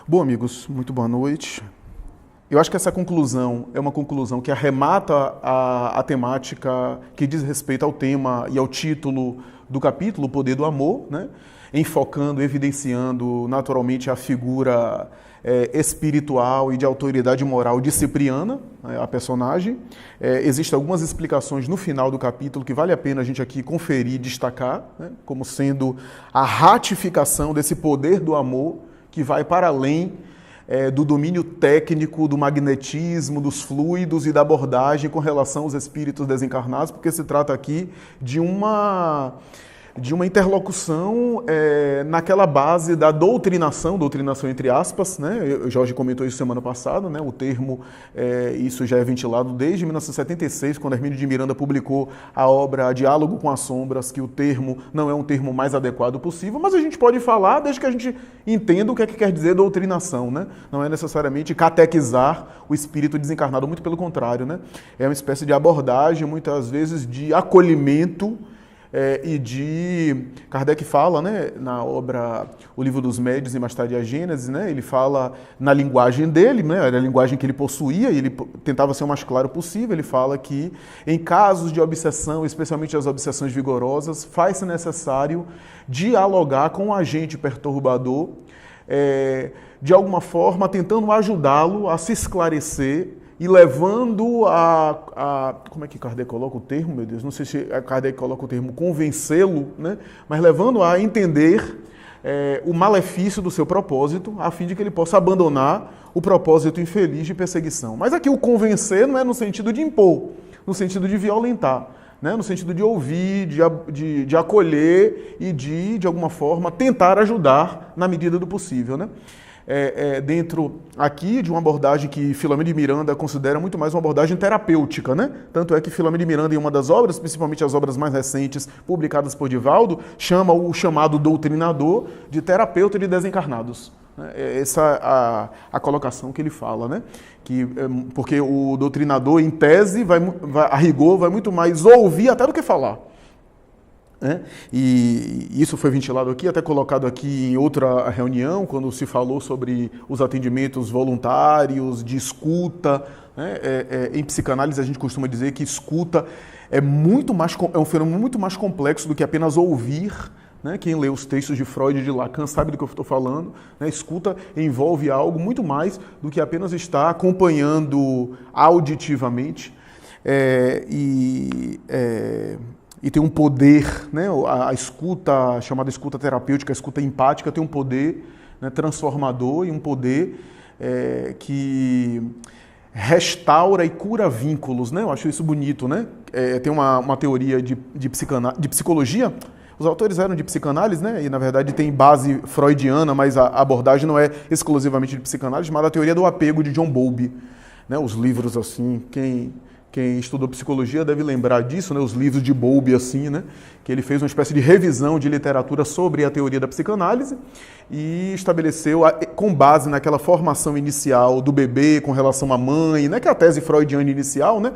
Bom, amigos, muito boa noite. Eu acho que essa conclusão é uma conclusão que arremata a temática que diz respeito ao tema e ao título do capítulo, O Poder do Amor, né? Enfocando, evidenciando naturalmente a figura espiritual e de autoridade moral de Cipriana, a personagem. Existem algumas explicações no final do capítulo que vale a pena a gente aqui conferir e destacar, né? Como sendo a ratificação desse poder do amor que vai para além do domínio técnico, do magnetismo, dos fluidos e da abordagem com relação aos espíritos desencarnados, porque se trata aqui de uma interlocução naquela base da doutrinação entre aspas, né? O Jorge comentou isso semana passada, né? O termo, isso já é ventilado desde 1976, quando Hermínio de Miranda publicou a obra Diálogo com as Sombras, que o termo não é um termo mais adequado possível, mas a gente pode falar desde que a gente entenda o que é que quer dizer doutrinação, né? Não é necessariamente catequizar o espírito desencarnado, muito pelo contrário, né? É uma espécie de abordagem, muitas vezes, de acolhimento e de... Kardec fala, né, na obra O Livro dos Médiuns e mais tarde a Gênese, né, ele fala na linguagem dele, né, era a linguagem que ele possuía e ele tentava ser o mais claro possível. Ele fala que em casos de obsessão, especialmente as obsessões vigorosas, faz-se necessário dialogar com o agente perturbador, de alguma forma tentando ajudá-lo a se esclarecer e levando como é que Kardec coloca o termo, meu Deus? Não sei se Kardec coloca o termo convencê-lo, né? Mas levando a entender o malefício do seu propósito, a fim de que ele possa abandonar o propósito infeliz de perseguição. Mas aqui o convencer não é no sentido de impor, no sentido de violentar, né? No sentido de ouvir, de acolher e de alguma forma, tentar ajudar na medida do possível, né? Dentro aqui de uma abordagem que Filomeno de Miranda considera muito mais uma abordagem terapêutica, né? Tanto é que Filomeno de Miranda, em uma das obras, principalmente as obras mais recentes, publicadas por Divaldo, chama o chamado doutrinador de terapeuta de desencarnados. Essa a colocação que ele fala, né? Porque o doutrinador, em tese, a rigor, vai muito mais ouvir até do que falar. E isso foi ventilado aqui, até colocado aqui em outra reunião, quando se falou sobre os atendimentos voluntários, de escuta, né? Em psicanálise a gente costuma dizer que escuta é um fenômeno muito mais complexo do que apenas ouvir, né? Quem lê os textos de Freud e de Lacan sabe do que eu estou falando, né? Escuta envolve algo muito mais do que apenas estar acompanhando auditivamente, e tem um poder, né? A escuta, chamada escuta terapêutica, a escuta empática, tem um poder, né, transformador e um poder que restaura e cura vínculos, né? Eu acho isso bonito, né? Tem uma teoria de psicologia, os autores eram de psicanálise, né? E na verdade tem base freudiana, mas a abordagem não é exclusivamente de psicanálise, chamada teoria do apego de John Bowlby, né? Os livros assim, quem estudou psicologia deve lembrar disso, né? Os livros de Bowlby, assim, né? Que ele fez uma espécie de revisão de literatura sobre a teoria da psicanálise e estabeleceu, com base naquela formação inicial do bebê com relação à mãe, né? Que é a tese freudiana inicial, né?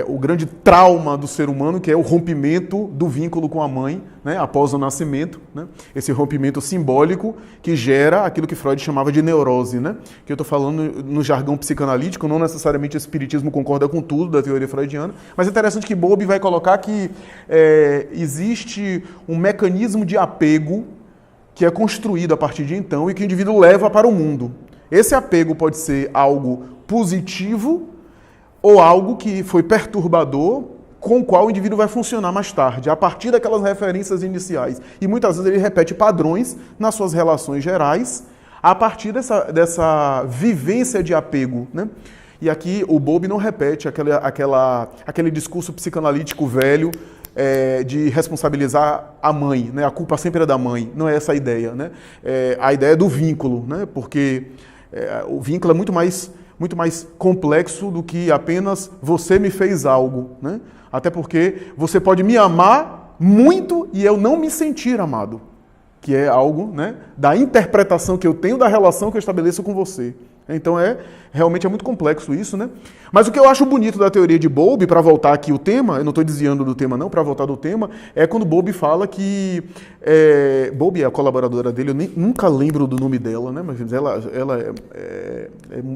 O grande trauma do ser humano, que é o rompimento do vínculo com a mãe, né, após o nascimento, né, esse rompimento simbólico que gera aquilo que Freud chamava de neurose, né, que eu estou falando no jargão psicanalítico, não necessariamente o espiritismo concorda com tudo da teoria freudiana, mas é interessante que Bowlby vai colocar que existe um mecanismo de apego que é construído a partir de então e que o indivíduo leva para o mundo. Esse apego pode ser algo positivo ou algo que foi perturbador, com o qual o indivíduo vai funcionar mais tarde, a partir daquelas referências iniciais. E muitas vezes ele repete padrões nas suas relações gerais, a partir dessa vivência de apego, né? E aqui o Bowlby não repete aquele discurso psicanalítico velho de responsabilizar a mãe, né? A culpa sempre é da mãe, não é essa a ideia, né? A ideia é do vínculo, né? Porque o vínculo é muito mais complexo do que apenas você me fez algo, né? Até porque você pode me amar muito e eu não me sentir amado, que é algo, né, da interpretação que eu tenho da relação que eu estabeleço com você. Então realmente é muito complexo isso, né? Mas o que eu acho bonito da teoria de Bowlby, para voltar aqui o tema, eu não estou desviando do tema não, para voltar do tema, é quando Bowlby fala que... Bowlby é a colaboradora dele, eu nunca lembro do nome dela, né? Mas ela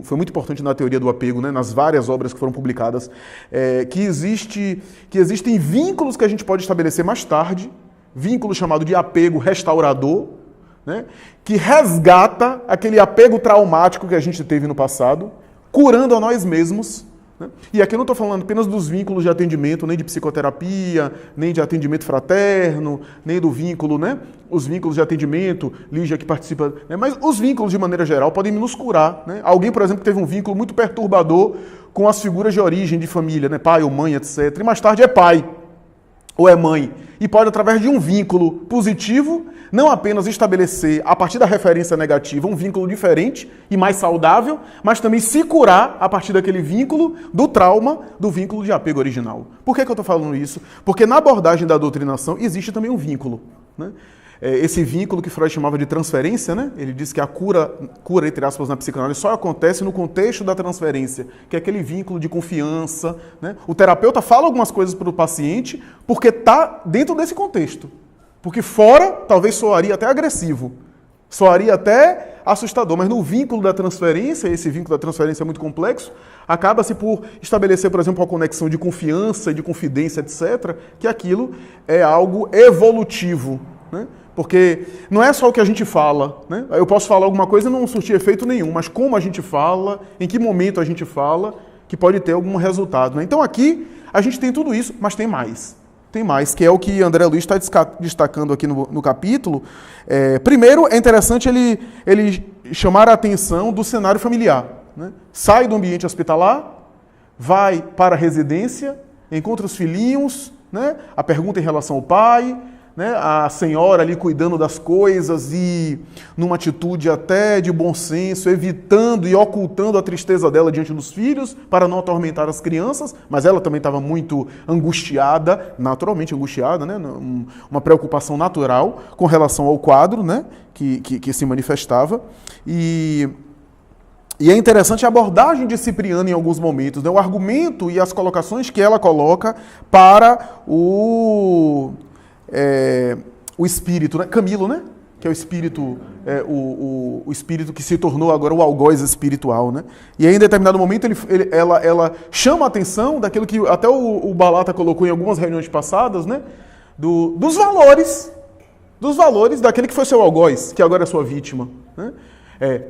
foi muito importante na teoria do apego, né? Nas várias obras que foram publicadas, que existem vínculos que a gente pode estabelecer mais tarde, vínculo chamado de apego restaurador, né, que resgata aquele apego traumático que a gente teve no passado, curando a nós mesmos. Né? E aqui eu não estou falando apenas dos vínculos de atendimento, nem de psicoterapia, nem de atendimento fraterno, nem do vínculo, né? Os vínculos de atendimento, Lígia que participa, né? Mas os vínculos de maneira geral podem nos curar. Né? Alguém, por exemplo, que teve um vínculo muito perturbador com as figuras de origem de família, né? Pai ou mãe, etc. E mais tarde é pai ou é mãe. E pode, através de um vínculo positivo, não apenas estabelecer, a partir da referência negativa, um vínculo diferente e mais saudável, mas também se curar, a partir daquele vínculo, do trauma, do vínculo de apego original. Por que eu estou falando isso? Porque na abordagem da doutrinação existe também um vínculo. Né? Esse vínculo que Freud chamava de transferência, né? Ele diz que a cura, entre aspas, na psicanálise só acontece no contexto da transferência, que é aquele vínculo de confiança. Né? O terapeuta fala algumas coisas para o paciente porque está dentro desse contexto. Porque fora, talvez soaria até agressivo, soaria até assustador, mas no vínculo da transferência, esse vínculo da transferência é muito complexo, acaba-se por estabelecer, por exemplo, uma conexão de confiança, de confidência, etc., que aquilo é algo evolutivo, né? Porque não é só o que a gente fala, né? Eu posso falar alguma coisa e não surtir efeito nenhum, mas como a gente fala, em que momento a gente fala, que pode ter algum resultado. Né? Então aqui a gente tem tudo isso, mas tem mais. Tem mais, que é o que André Luiz está destacando aqui no capítulo. Primeiro, é interessante ele chamar a atenção do cenário familiar. Né? Sai do ambiente hospitalar, vai para a residência, encontra os filhinhos, né? A pergunta em relação ao pai, né? A senhora ali cuidando das coisas e numa atitude até de bom senso, evitando e ocultando a tristeza dela diante dos filhos para não atormentar as crianças, mas ela também estava muito angustiada, naturalmente angustiada, né? Uma preocupação natural com relação ao quadro, né? que se manifestava. E é interessante a abordagem de Cipriano em alguns momentos, né? O argumento e as colocações que ela coloca para o espírito, né? Camilo, né? Que é o espírito, o espírito que se tornou agora o algoz espiritual, né? E aí, em determinado momento, ela chama a atenção daquilo que até o Balata colocou em algumas reuniões passadas, né? Dos valores daquele que foi seu algoz, que agora é sua vítima, né?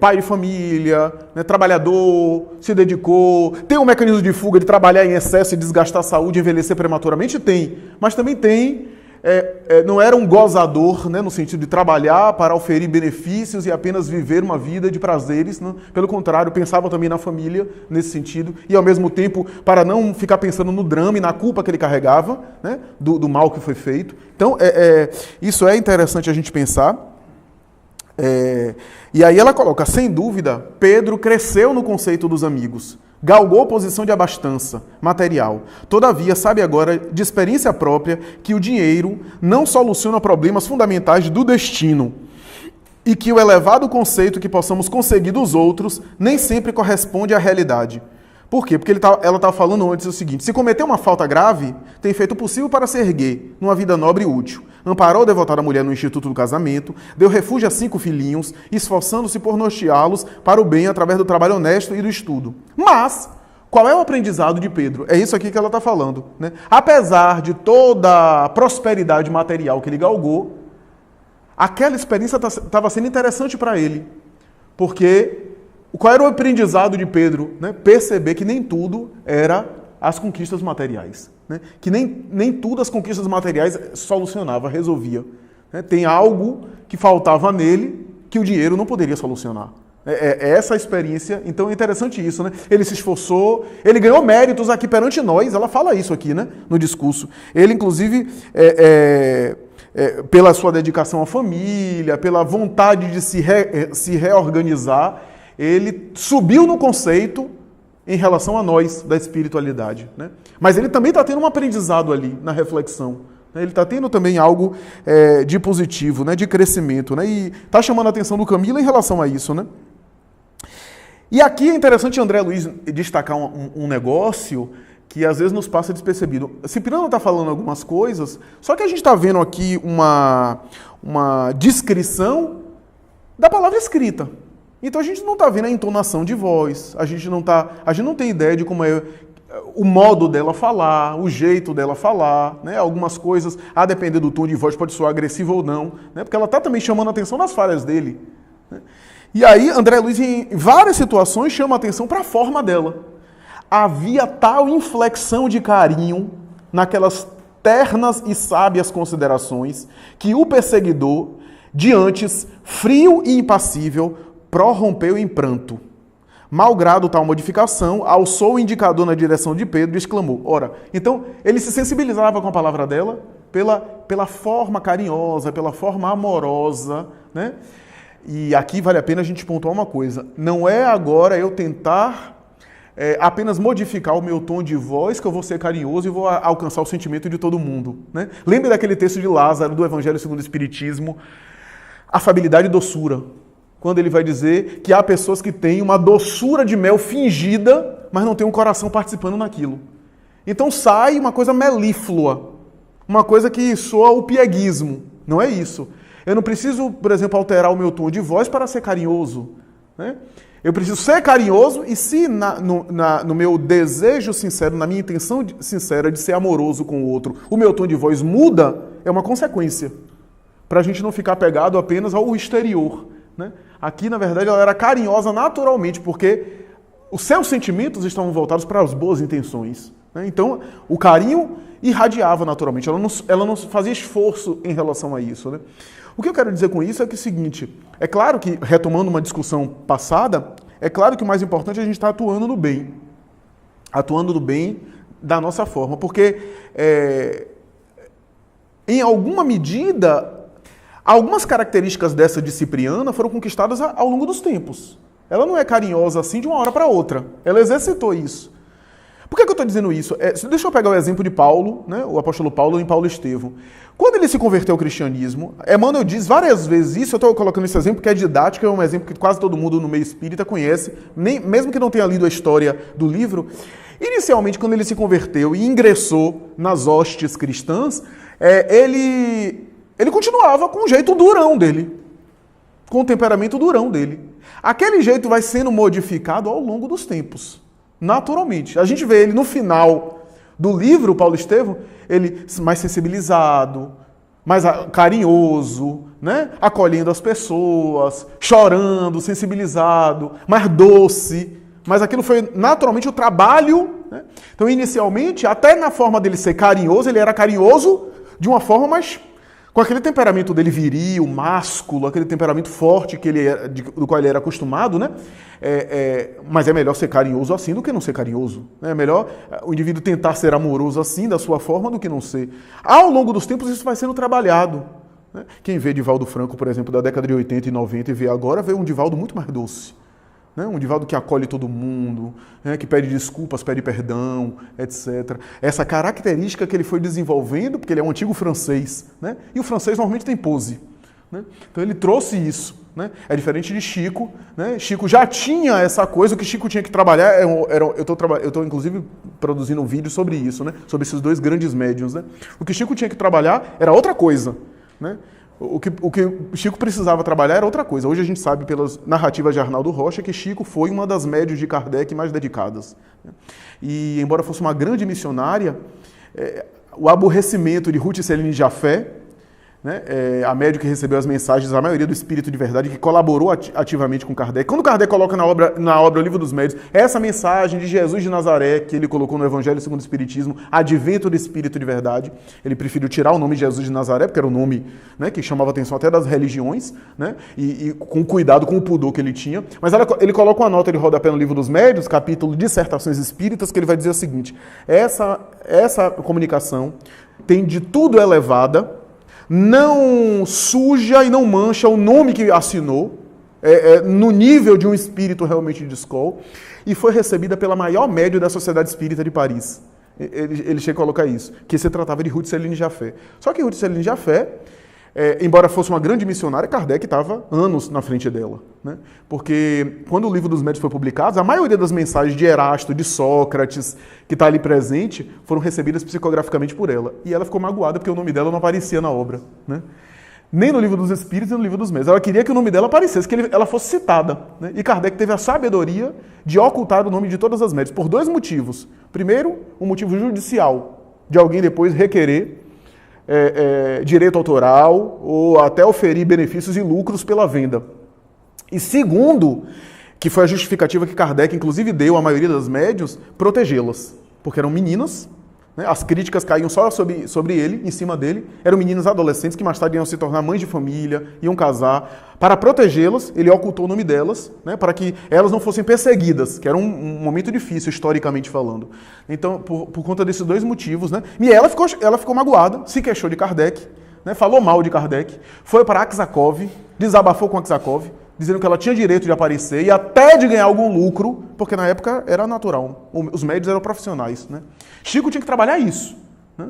Pai de família, né, trabalhador, se dedicou, tem um mecanismo de fuga de trabalhar em excesso e desgastar a saúde, envelhecer prematuramente? Tem, mas também tem... não era um gozador, né, no sentido de trabalhar para oferir benefícios e apenas viver uma vida de prazeres. Né? Pelo contrário, pensava também na família nesse sentido e, ao mesmo tempo, para não ficar pensando no drama e na culpa que ele carregava, né, do mal que foi feito. Então, isso é interessante a gente pensar. E aí ela coloca, sem dúvida, Pedro cresceu no conceito dos amigos. Galgou posição de abastança material. Todavia, sabe agora, de experiência própria, que o dinheiro não soluciona problemas fundamentais do destino e que o elevado conceito que possamos conseguir dos outros nem sempre corresponde à realidade. Por quê? Porque ela estava falando antes o seguinte: se cometer uma falta grave, tem feito o possível para se erguer numa vida nobre e útil. Amparou a devotada mulher no Instituto do Casamento, deu refúgio a 5 filhinhos, esforçando-se por norteá-los para o bem através do trabalho honesto e do estudo. Mas, qual é o aprendizado de Pedro? É isso aqui que ela está falando. Né? Apesar de toda a prosperidade material que ele galgou, aquela experiência estava sendo interessante para ele. Porque qual era o aprendizado de Pedro? Né? Perceber que nem tudo era as conquistas materiais. Né? Que nem tudo as conquistas materiais solucionava, resolvia. Né? Tem algo que faltava nele que o dinheiro não poderia solucionar. É essa a experiência, então é interessante isso, né? Ele se esforçou, ele ganhou méritos aqui perante nós, ela fala isso aqui, né? No discurso. Ele, inclusive, pela sua dedicação à família, pela vontade de se reorganizar, ele subiu no conceito em relação a nós da espiritualidade, né? Mas ele também está tendo um aprendizado ali na reflexão. Ele está tendo também algo de positivo, né? De crescimento, né? E está chamando a atenção do Camilo em relação a isso, né? E aqui é interessante André Luiz destacar um negócio que às vezes nos passa despercebido. Cipriano está falando algumas coisas, só que a gente está vendo aqui uma descrição da palavra escrita. Então a gente não está vendo a entonação de voz, a gente não tem ideia de como é o modo dela falar, o jeito dela falar, né? Algumas coisas, a depender do tom de voz, pode soar agressivo ou não, né? Porque ela está também chamando a atenção das falhas dele, né? E aí André Luiz, em várias situações, chama a atenção para a forma dela. Havia tal inflexão de carinho naquelas ternas e sábias considerações que o perseguidor, de antes frio e impassível, prorrompeu em pranto. Malgrado tal modificação, alçou o indicador na direção de Pedro e exclamou. Ora, então ele se sensibilizava com a palavra dela pela forma carinhosa, pela forma amorosa, né? E aqui vale a pena a gente pontuar uma coisa. Não é agora eu tentar apenas modificar o meu tom de voz que eu vou ser carinhoso e vou alcançar o sentimento de todo mundo, né? Lembre daquele texto de Lázaro, do Evangelho segundo o Espiritismo, afabilidade e doçura. Quando ele vai dizer que há pessoas que têm uma doçura de mel fingida, mas não tem um coração participando naquilo. Então sai uma coisa melíflua, uma coisa que soa o pieguismo. Não é isso. Eu não preciso, por exemplo, alterar o meu tom de voz para ser carinhoso, né? Eu preciso ser carinhoso e se no meu desejo sincero, na minha intenção sincera de ser amoroso com o outro, o meu tom de voz muda, é uma consequência. Para a gente não ficar pegado apenas ao exterior, né? Aqui, na verdade, ela era carinhosa naturalmente, porque os seus sentimentos estavam voltados para as boas intenções, né? Então, o carinho irradiava naturalmente, ela não fazia esforço em relação a isso, né? O que eu quero dizer com isso é que é o seguinte, é claro que, retomando uma discussão passada, é claro que o mais importante é a gente estar atuando no bem da nossa forma, porque em alguma medida, algumas características dessa de Cipriana foram conquistadas ao longo dos tempos. Ela não é carinhosa assim de uma hora para outra, ela exercitou isso. Por que eu estou dizendo isso? Deixa eu pegar o exemplo de Paulo, né, o apóstolo Paulo em Paulo Estevão. Quando ele se converteu ao cristianismo, Emmanuel diz várias vezes isso, eu estou colocando esse exemplo porque é didático, é um exemplo que quase todo mundo no meio espírita conhece, mesmo que não tenha lido a história do livro. Inicialmente, quando ele se converteu e ingressou nas hostes cristãs, ele continuava com o jeito durão dele, com o temperamento durão dele. Aquele jeito vai sendo modificado ao longo dos tempos. Naturalmente. A gente vê ele no final do livro, Paulo Estevão, ele mais sensibilizado, mais carinhoso, né? Acolhendo as pessoas, chorando, sensibilizado, mais doce. Mas aquilo foi naturalmente o trabalho, né? Então, inicialmente, até na forma dele ser carinhoso, ele era carinhoso de uma forma mais com aquele temperamento dele viril, másculo, aquele temperamento forte do qual ele era acostumado, né? Mas é melhor ser carinhoso assim do que não ser carinhoso, né? É melhor o indivíduo tentar ser amoroso assim, da sua forma, do que não ser. Ao longo dos tempos isso vai sendo trabalhado, né? Quem vê Divaldo Franco, por exemplo, da década de 80 e 90 e vê agora, vê um Divaldo muito mais doce. Né? Um Divaldo que acolhe todo mundo, né? Que pede desculpas, pede perdão, etc. Essa característica que ele foi desenvolvendo, porque ele é um antigo francês, né? E o francês normalmente tem pose, né? Então ele trouxe isso, né? É diferente de Chico, né? Chico já tinha essa coisa, o que Chico tinha que trabalhar, eu estou inclusive produzindo um vídeo sobre isso, né? Sobre esses dois grandes médiuns, né? O que Chico tinha que trabalhar era outra coisa, né? O que Chico precisava trabalhar era outra coisa. Hoje a gente sabe pelas narrativas de Arnaldo Rocha que Chico foi uma das médiuns de Kardec mais dedicadas. E, embora fosse uma grande missionária, o aborrecimento de Ruth Celine Jafé, né, a médium que recebeu as mensagens, a maioria do Espírito de Verdade, que colaborou ativamente com Kardec. Quando Kardec coloca na obra O Livro dos Médiuns, essa mensagem de Jesus de Nazaré, que ele colocou no Evangelho segundo o Espiritismo, Advento do Espírito de Verdade, ele preferiu tirar o nome de Jesus de Nazaré, porque era um nome, né, que chamava a atenção até das religiões, né, e com cuidado, com o pudor que ele tinha. Mas ele coloca uma nota de rodapé no Livro dos Médiuns, capítulo Dissertações Espíritas, que ele vai dizer o seguinte: essa comunicação tem de tudo elevada, não suja e não mancha o nome que assinou, no nível de um espírito realmente de escola, e foi recebida pela maior médium da Sociedade Espírita de Paris. Ele chega a colocar isso, que se tratava de Ruth Celine Jafé. Só que Ruth Celine Jafé embora fosse uma grande missionária, Kardec estava anos na frente dela, né? Porque quando o Livro dos Médiuns foi publicado, a maioria das mensagens de Erasto, de Sócrates, que está ali presente, foram recebidas psicograficamente por ela. E ela ficou magoada porque o nome dela não aparecia na obra, né? Nem no Livro dos Espíritos, nem no Livro dos Médiuns. Ela queria que o nome dela aparecesse, que ela fosse citada, né? E Kardec teve a sabedoria de ocultar o nome de todas as médiuns, por 2 motivos. Primeiro, um motivo judicial, de alguém depois requerer direito autoral ou até oferir benefícios e lucros pela venda. E segundo, que foi a justificativa que Kardec inclusive deu à maioria das médiuns, protegê-las, porque eram meninas, né? As críticas caíam só sobre ele, em cima dele, eram meninas adolescentes que mais tarde iam se tornar mães de família, iam casar. Para protegê-las, ele ocultou o nome delas, né? Para que elas não fossem perseguidas, que era um momento difícil, historicamente falando. Então, por conta desses 2 motivos, né? E ela ficou magoada, se queixou de Kardec, né? Falou mal de Kardec, foi para Aksakov, desabafou com Aksakov, dizendo que ela tinha direito de aparecer e até de ganhar algum lucro, porque na época era natural, os médios eram profissionais, né? Chico tinha que trabalhar isso, né?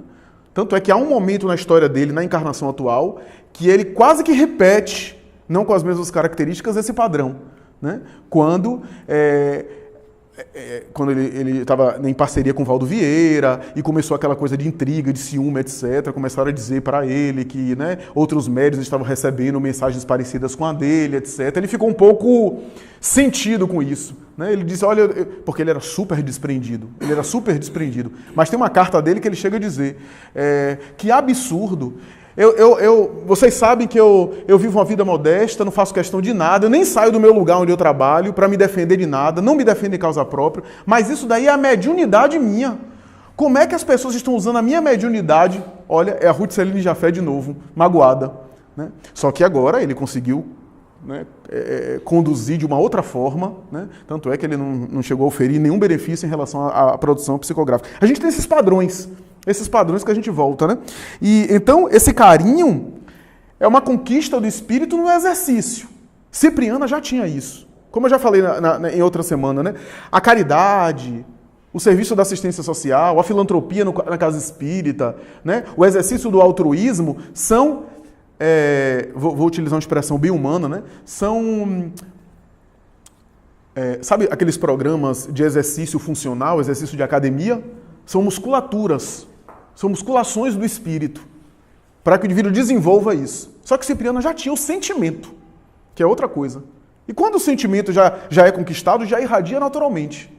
Tanto é que há um momento na história dele, na encarnação atual, que ele quase que repete, não com as mesmas características, esse padrão, né? Quando ele estava em parceria com Valdo Vieira e começou aquela coisa de intriga, de ciúme, etc. Começaram a dizer para ele que, né, outros médiuns estavam recebendo mensagens parecidas com a dele, etc. Ele ficou um pouco sentido com isso, né? Ele disse, olha, porque ele era super desprendido, mas tem uma carta dele que ele chega a dizer que absurdo. Vocês sabem que eu vivo uma vida modesta, não faço questão de nada, eu nem saio do meu lugar onde eu trabalho para me defender de nada, não me defendo em causa própria, mas isso daí é a mediunidade minha. Como é que as pessoas estão usando a minha mediunidade? Olha, é a Ruth Celine Jafé de novo, magoada, né? Só que agora ele conseguiu, né, conduzir de uma outra forma, né? Tanto é que ele não chegou a oferir nenhum benefício em relação à produção psicográfica. A gente tem esses padrões que a gente volta, né? E então esse carinho é uma conquista do espírito no exercício. Cipriana já tinha isso. Como eu já falei em outra semana, né? A caridade, o serviço da assistência social, a filantropia na casa espírita, né? O exercício do altruísmo são, vou utilizar uma expressão bem humana, né? São, sabe aqueles programas de exercício funcional, exercício de academia? São musculaturas. São musculações do espírito, para que o indivíduo desenvolva isso. Só que Cipriana já tinha o sentimento, que é outra coisa. E quando o sentimento já é conquistado, já irradia naturalmente,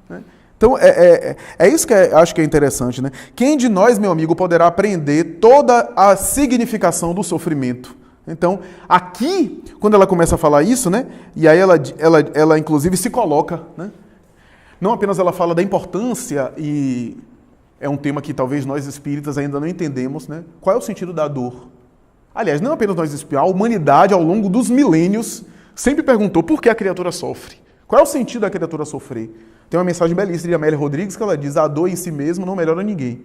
né? Então, é isso que acho que é interessante, né? Quem de nós, meu amigo, poderá aprender toda a significação do sofrimento? Então, aqui, quando ela começa a falar isso, né? E aí ela inclusive se coloca, né? Não apenas ela fala da importância e é um tema que talvez nós espíritas ainda não entendemos, né? Qual é o sentido da dor? Aliás, não apenas nós espíritas, a humanidade ao longo dos milênios sempre perguntou por que a criatura sofre. Qual é o sentido da criatura sofrer? Tem uma mensagem belíssima de Amélia Rodrigues que ela diz: a dor em si mesmo não melhora ninguém.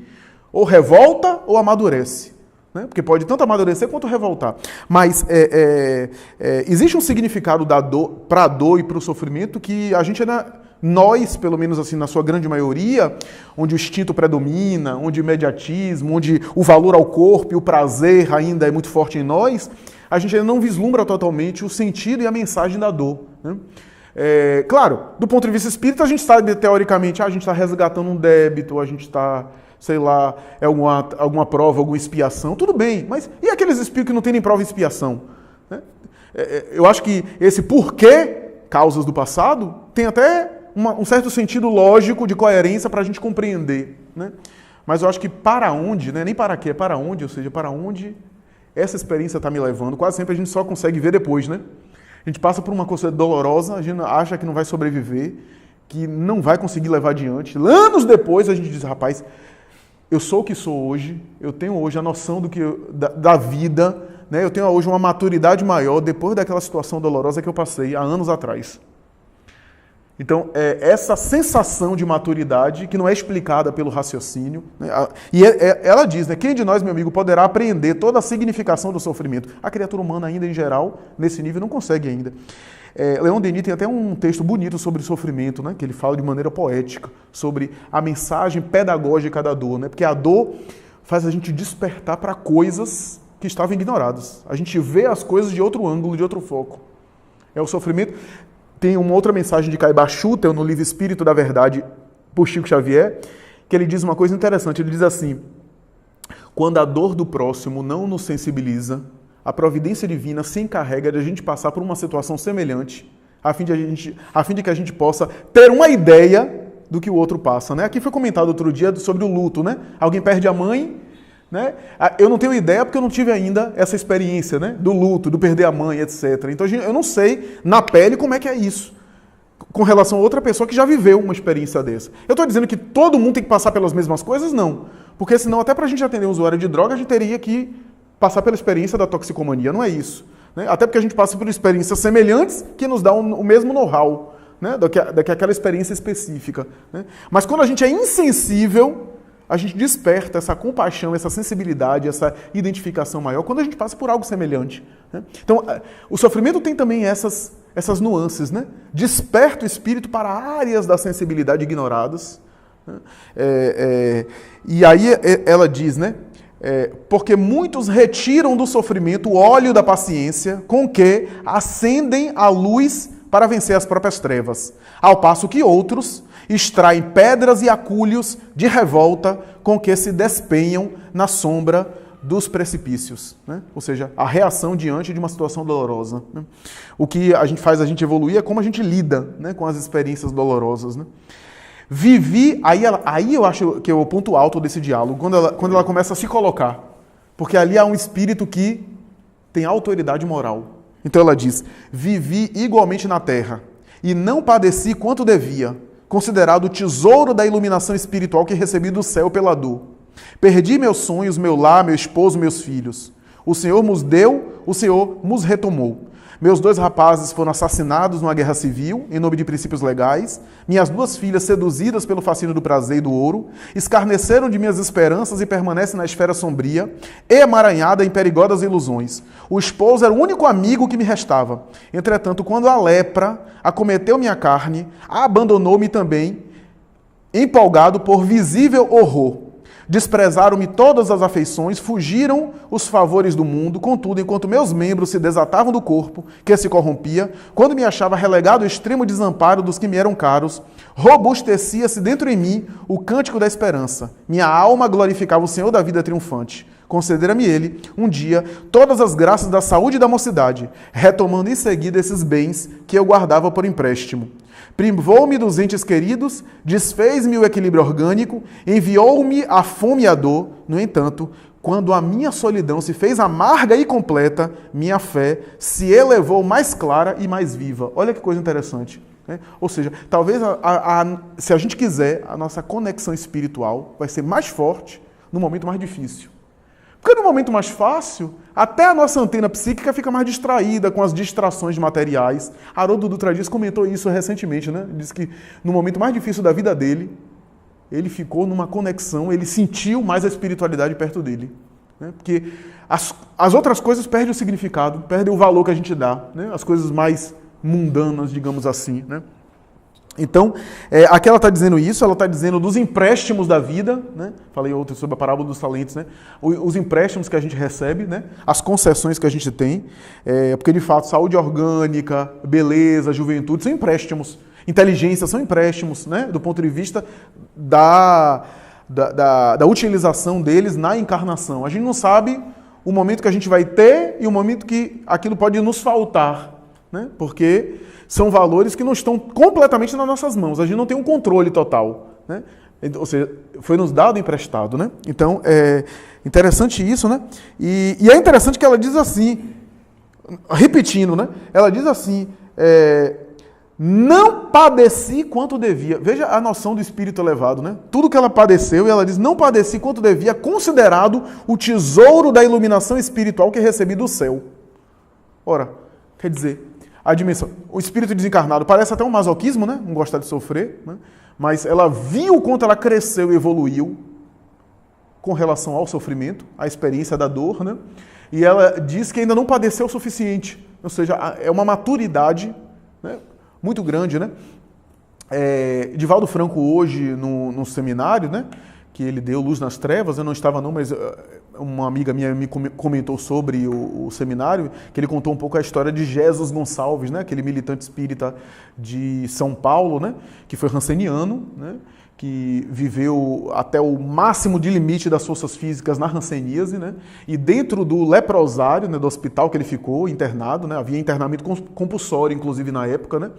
Ou revolta ou amadurece, né? Porque pode tanto amadurecer quanto revoltar. Mas existe um significado da dor, para a dor e para o sofrimento que a gente ainda... Nós, pelo menos assim, na sua grande maioria, onde o instinto predomina, onde o imediatismo, onde o valor ao corpo e o prazer ainda é muito forte em nós, a gente ainda não vislumbra totalmente o sentido e a mensagem da dor, né? Claro, do ponto de vista espírita, a gente sabe teoricamente, a gente está resgatando um débito, a gente está, sei lá, alguma prova, alguma expiação, tudo bem, mas e aqueles espíritos que não têm nem prova e expiação, né? Eu acho que esse porquê, causas do passado, tem até um certo sentido lógico de coerência para a gente compreender, né? Mas eu acho que para onde, né? Nem para quê, é para onde, ou seja, para onde essa experiência está me levando, quase sempre a gente só consegue ver depois, né? A gente passa por uma coisa dolorosa, a gente acha que não vai sobreviver, que não vai conseguir levar adiante. Anos depois a gente diz, rapaz, eu sou o que sou hoje, eu tenho hoje a noção da vida, né? Eu tenho hoje uma maturidade maior depois daquela situação dolorosa que eu passei há anos atrás. Então, essa sensação de maturidade, que não é explicada pelo raciocínio, né? E ela diz, né, quem de nós, meu amigo, poderá aprender toda a significação do sofrimento? A criatura humana ainda, em geral, nesse nível, não consegue ainda. Leon Denis tem até um texto bonito sobre sofrimento, né, que ele fala de maneira poética, sobre a mensagem pedagógica da dor, né, porque a dor faz a gente despertar para coisas que estavam ignorados. A gente vê as coisas de outro ângulo, de outro foco. É o sofrimento. Tem uma outra mensagem de Caiba Schutel no livro Espírito da Verdade, por Chico Xavier, que ele diz uma coisa interessante. Ele diz assim: quando a dor do próximo não nos sensibiliza, a providência divina se encarrega de a gente passar por uma situação semelhante, a fim de que a gente possa ter uma ideia do que o outro passa, né? Aqui foi comentado outro dia sobre o luto, né? Alguém perde a mãe, né? Eu não tenho ideia porque eu não tive ainda essa experiência, né? Do luto, do perder a mãe, etc. Então eu não sei na pele como é que é isso, com relação a outra pessoa que já viveu uma experiência dessa. Eu estou dizendo que todo mundo tem que passar pelas mesmas coisas? Não. Porque senão até para a gente atender um usuário de droga, a gente teria que passar pela experiência da toxicomania. Não é isso, né? Até porque a gente passa por experiências semelhantes que nos dão o mesmo know-how, né, do que aquela experiência específica, né? Mas quando a gente é insensível, a gente desperta essa compaixão, essa sensibilidade, essa identificação maior quando a gente passa por algo semelhante, né? Então, o sofrimento tem também essas nuances, né? Desperta o espírito para áreas da sensibilidade ignoradas, né? E aí ela diz, né? Porque muitos retiram do sofrimento o óleo da paciência com que acendem a luz para vencer as próprias trevas, ao passo que outros extraem pedras e acúlios de revolta com que se despenham na sombra dos precipícios, né? Ou seja, a reação diante de uma situação dolorosa, né? O que a gente faz a gente evoluir é como a gente lida, né, com as experiências dolorosas, né? Aí eu acho que é o ponto alto desse diálogo, quando ela começa a se colocar, porque ali há um espírito que tem autoridade moral. Então ela diz: vivi igualmente na terra, e não padeci quanto devia, considerado o tesouro da iluminação espiritual que recebi do céu pela dor. Perdi meus sonhos, meu lar, meu esposo, meus filhos. O Senhor nos deu, o Senhor nos retomou. Meus 2 rapazes foram assassinados numa guerra civil, em nome de princípios legais. Minhas 2 filhas, seduzidas pelo fascínio do prazer e do ouro, escarneceram de minhas esperanças e permanecem na esfera sombria, emaranhada em perigosas ilusões. O esposo era o único amigo que me restava. Entretanto, quando a lepra acometeu minha carne, abandonou-me também, empolgado por visível horror. Desprezaram-me todas as afeições, fugiram os favores do mundo, contudo, enquanto meus membros se desatavam do corpo, que se corrompia, quando me achava relegado ao extremo desamparo dos que me eram caros, robustecia-se dentro em mim o cântico da esperança. Minha alma glorificava o Senhor da vida triunfante. Concedera-me Ele, um dia, todas as graças da saúde e da mocidade, retomando em seguida esses bens que eu guardava por empréstimo. Privou-me dos entes queridos, desfez-me o equilíbrio orgânico, enviou-me a fome e a dor. No entanto, quando a minha solidão se fez amarga e completa, minha fé se elevou mais clara e mais viva. Olha que coisa interessante, né? Ou seja, talvez, se a gente quiser, a nossa conexão espiritual vai ser mais forte no momento mais difícil. Porque no momento mais fácil, até a nossa antena psíquica fica mais distraída com as distrações materiais. Haroldo Dutra Dias comentou isso recentemente, né? Diz que no momento mais difícil da vida dele, ele ficou numa conexão, ele sentiu mais a espiritualidade perto dele, né? Porque as outras coisas perdem o significado, perdem o valor que a gente dá, né? As coisas mais mundanas, digamos assim, né? Então, aqui ela está dizendo isso, ela está dizendo dos empréstimos da vida, né? Falei ontem sobre a parábola dos talentos, né? Os empréstimos que a gente recebe, né? As concessões que a gente tem, porque de fato saúde orgânica, beleza, juventude são empréstimos, inteligência são empréstimos, né? Do ponto de vista da utilização deles na encarnação. A gente não sabe o momento que a gente vai ter e o momento que aquilo pode nos faltar, né? Porque são valores que não estão completamente nas nossas mãos. A gente não tem um controle total, né? Ou seja, foi nos dado emprestado, né? Então, é interessante isso, né? E é interessante que ela diz assim, repetindo, né? Ela diz assim, não padeci quanto devia. Veja a noção do espírito elevado, né? Tudo que ela padeceu, e ela diz, não padeci quanto devia, considerado o tesouro da iluminação espiritual que recebi do céu. Ora, quer dizer, a dimensão, o espírito desencarnado parece até um masoquismo, né? Não gostar de sofrer, né? Mas ela viu o quanto ela cresceu e evoluiu com relação ao sofrimento, à experiência da dor, né? E ela diz que ainda não padeceu o suficiente, ou seja, é uma maturidade, né, muito grande, né? Divaldo Franco hoje no seminário, né, que ele deu Luz nas Trevas, eu não estava não, mas uma amiga minha me comentou sobre o seminário, que ele contou um pouco a história de Jesus Gonçalves, né? Aquele militante espírita de São Paulo, né? Que foi ranceniano, né? Que viveu até o máximo de limite das forças físicas na hanseníase, né? E dentro do leprosário, né, do hospital que ele ficou internado, né? Havia internamento compulsório, inclusive, na época, né?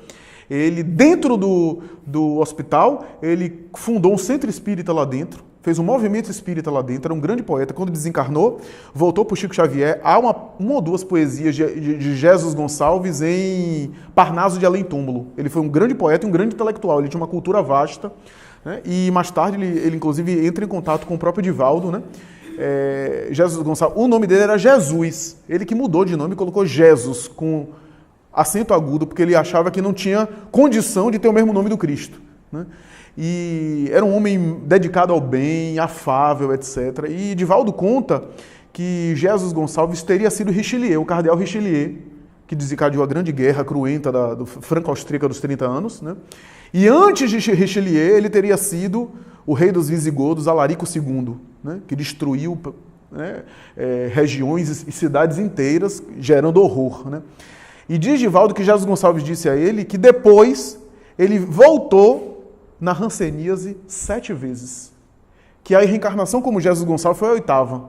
Ele, dentro do hospital, ele fundou um centro espírita lá dentro, fez um movimento espírita lá dentro, era um grande poeta. Quando desencarnou, voltou para o Chico Xavier. Há uma ou duas poesias de Jesus Gonçalves em Parnaso de Além Túmulo. Ele foi um grande poeta e um grande intelectual, ele tinha uma cultura vasta, né? E mais tarde ele inclusive entra em contato com o próprio Divaldo, né? Jesus Gonçalves, o nome dele era Jesus, ele que mudou de nome e colocou Jesus com acento agudo, porque ele achava que não tinha condição de ter o mesmo nome do Cristo, né? E era um homem dedicado ao bem, afável, etc. E Divaldo conta que Jesus Gonçalves teria sido Richelieu, o cardeal Richelieu, que desencadeou a grande guerra cruenta do franco-austríaca dos 30 anos, né? E antes de Richelieu, ele teria sido o rei dos visigodos, Alarico II, né? Que destruiu, né, regiões e cidades inteiras, gerando horror, né? E diz Divaldo que Jesus Gonçalves disse a ele que depois ele voltou na hanseníase 7 vezes. Que a reencarnação como Jesus Gonçalves foi a 8ª.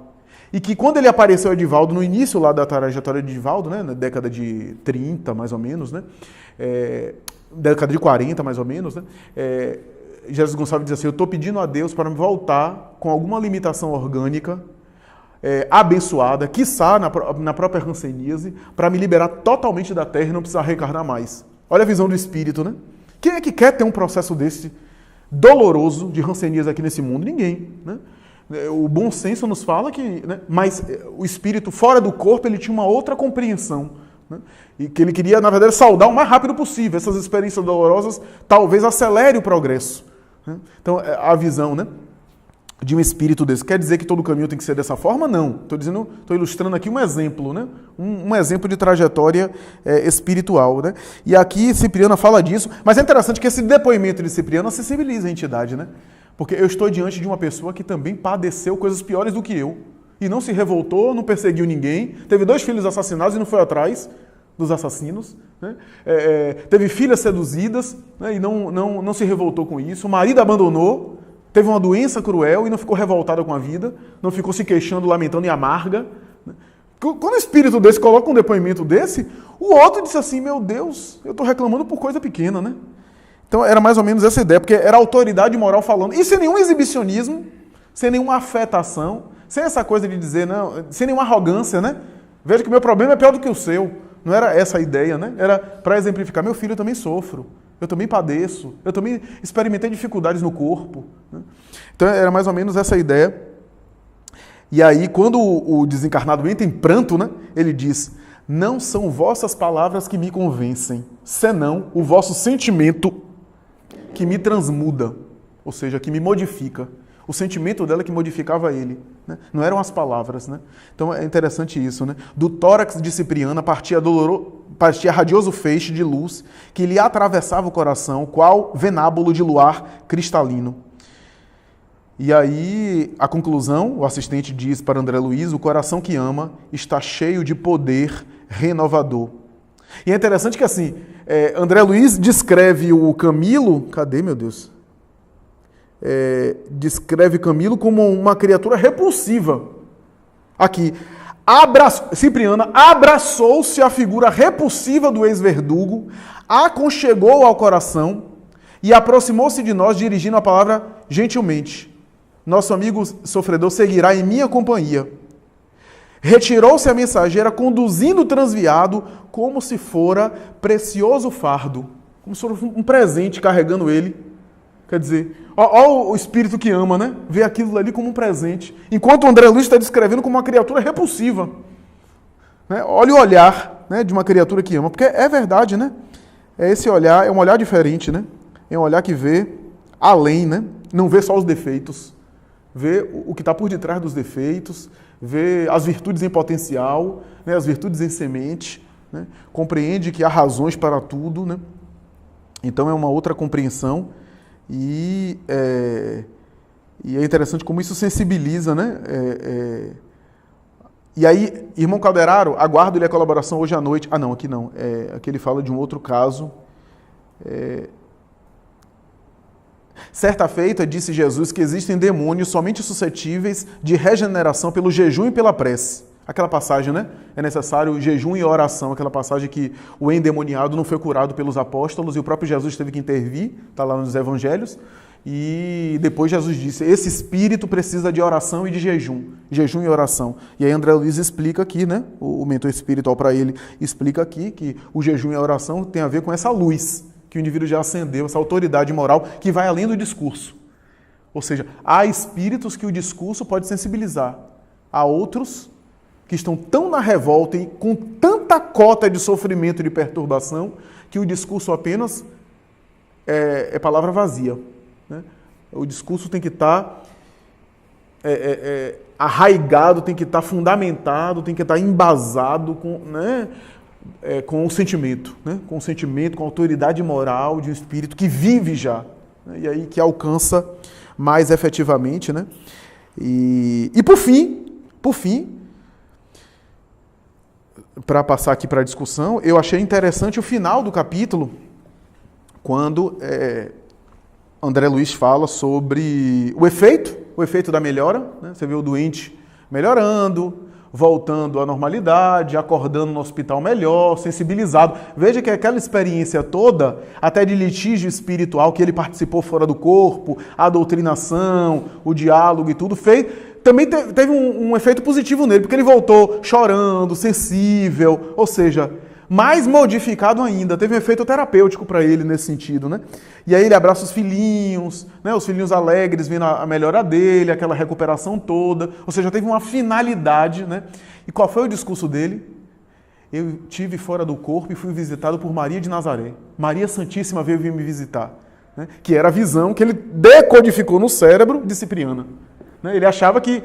E que quando ele apareceu a Divaldo, no início lá da trajetória de Divaldo, né, na década de 30, mais ou menos, né, década de 40, mais ou menos, né, Jesus Gonçalves diz assim: eu estou pedindo a Deus para me voltar com alguma limitação orgânica, abençoada, quiçá na própria hanseníase, para me liberar totalmente da terra e não precisar reencarnar mais. Olha a visão do espírito, né? Quem é que quer ter um processo desse doloroso de hanseníase aqui nesse mundo? Ninguém, né? O bom senso nos fala que, né? Mas o espírito fora do corpo, ele tinha uma outra compreensão, né? E que ele queria, na verdade, saudar o mais rápido possível. Essas experiências dolorosas talvez acelere o progresso, né? Então, a visão, né, de um espírito desse. Quer dizer que todo caminho tem que ser dessa forma? Não. Estou ilustrando aqui um exemplo, né? Um exemplo de trajetória espiritual, né? E aqui Cipriana fala disso, mas é interessante que esse depoimento de Cipriana sensibiliza a entidade, né? Porque eu estou diante de uma pessoa que também padeceu coisas piores do que eu. E não se revoltou, não perseguiu ninguém, teve 2 filhos assassinados e não foi atrás dos assassinos, né? Teve filhas seduzidas, né? E não se revoltou com isso. O marido abandonou, teve uma doença cruel e não ficou revoltada com a vida, não ficou se queixando, lamentando e amarga. Quando o espírito desse coloca um depoimento desse, o outro disse assim: meu Deus, eu estou reclamando por coisa pequena, né? Então era mais ou menos essa ideia, porque era a autoridade moral falando, e sem nenhum exibicionismo, sem nenhuma afetação, sem essa coisa de dizer, não, sem nenhuma arrogância, né? Veja que o meu problema é pior do que o seu. Não era essa a ideia, né? Era para exemplificar: meu filho, eu também sofro, eu também padeço, eu também experimentei dificuldades no corpo, né? Então era mais ou menos essa ideia. E aí, quando o desencarnado entra em pranto, né, ele diz: não são vossas palavras que me convencem, senão o vosso sentimento que me transmuda, ou seja, que me modifica. O sentimento dela que modificava ele, né? Não eram as palavras, né? Então é interessante isso, né? Do tórax de Cipriana partia radioso feixe de luz que lhe atravessava o coração, qual venábulo de luar cristalino. E aí, a conclusão, o assistente diz para André Luiz: o coração que ama está cheio de poder renovador. E é interessante que assim, André Luiz descreve o Camilo, cadê, meu Deus? Descreve Camilo como uma criatura repulsiva. Aqui, Cipriana abraçou-se à figura repulsiva do ex-verdugo, aconchegou ao coração e aproximou-se de nós, dirigindo a palavra gentilmente: nosso amigo sofredor seguirá em minha companhia. Retirou-se a mensageira, conduzindo o transviado como se fora precioso fardo, como se fosse um presente carregando ele. Quer dizer, ó o espírito que ama, né? Vê aquilo ali como um presente. Enquanto o André Luiz está descrevendo como uma criatura repulsiva, né? Olha o olhar, né, de uma criatura que ama. Porque é verdade, né? Esse olhar, é um olhar diferente, né? É um olhar que vê além, né? Não vê só os defeitos. Vê o que está por detrás dos defeitos, vê as virtudes em potencial, né? As virtudes em semente, né? Compreende que há razões para tudo, né? Então é uma outra compreensão. E é interessante como isso sensibiliza, né, E aí, irmão Calderaro, aguardo-lhe a colaboração hoje à noite. Ah, não, aqui não. Aqui ele fala de um outro caso. Certa feita, disse Jesus que existem demônios somente suscetíveis de regeneração pelo jejum e pela prece. Aquela passagem, né? É necessário jejum e oração. Aquela passagem que o endemoniado não foi curado pelos apóstolos e o próprio Jesus teve que intervir. Está lá nos evangelhos. E depois Jesus disse, esse espírito precisa de oração e de jejum e oração. E aí André Luiz explica aqui, né, o mentor espiritual para ele explica aqui que o jejum e a oração tem a ver com essa luz que o indivíduo já acendeu, essa autoridade moral que vai além do discurso. Ou seja, há espíritos que o discurso pode sensibilizar, há outros que estão tão na revolta e com tanta cota de sofrimento e de perturbação que o discurso apenas é palavra vazia. Né? O discurso tem que estar arraigado, tem que estar fundamentado, tem que estar embasado com, né, com o sentimento, né? Com o sentimento, com a autoridade moral de um espírito que vive já, né? E aí que alcança mais efetivamente. Né? E por fim, para passar aqui para a discussão, eu achei interessante o final do capítulo, quando André Luiz fala sobre o efeito da melhora, né? Você vê o doente melhorando, voltando à normalidade, acordando no hospital melhor, sensibilizado. Veja que aquela experiência toda, até de litígio espiritual que ele participou fora do corpo, a doutrinação, o diálogo e tudo, também teve um efeito positivo nele, porque ele voltou chorando, sensível, ou seja, mais modificado ainda, teve um efeito terapêutico para ele nesse sentido, né? E aí ele abraça os filhinhos, né? Os filhinhos alegres vendo a melhora dele, aquela recuperação toda, ou seja, teve uma finalidade, né? E qual foi o discurso dele? Eu tive fora do corpo e fui visitado por Maria de Nazaré. Maria Santíssima veio me visitar, né? Que era a visão que ele decodificou no cérebro de Cipriana. Né? Ele achava que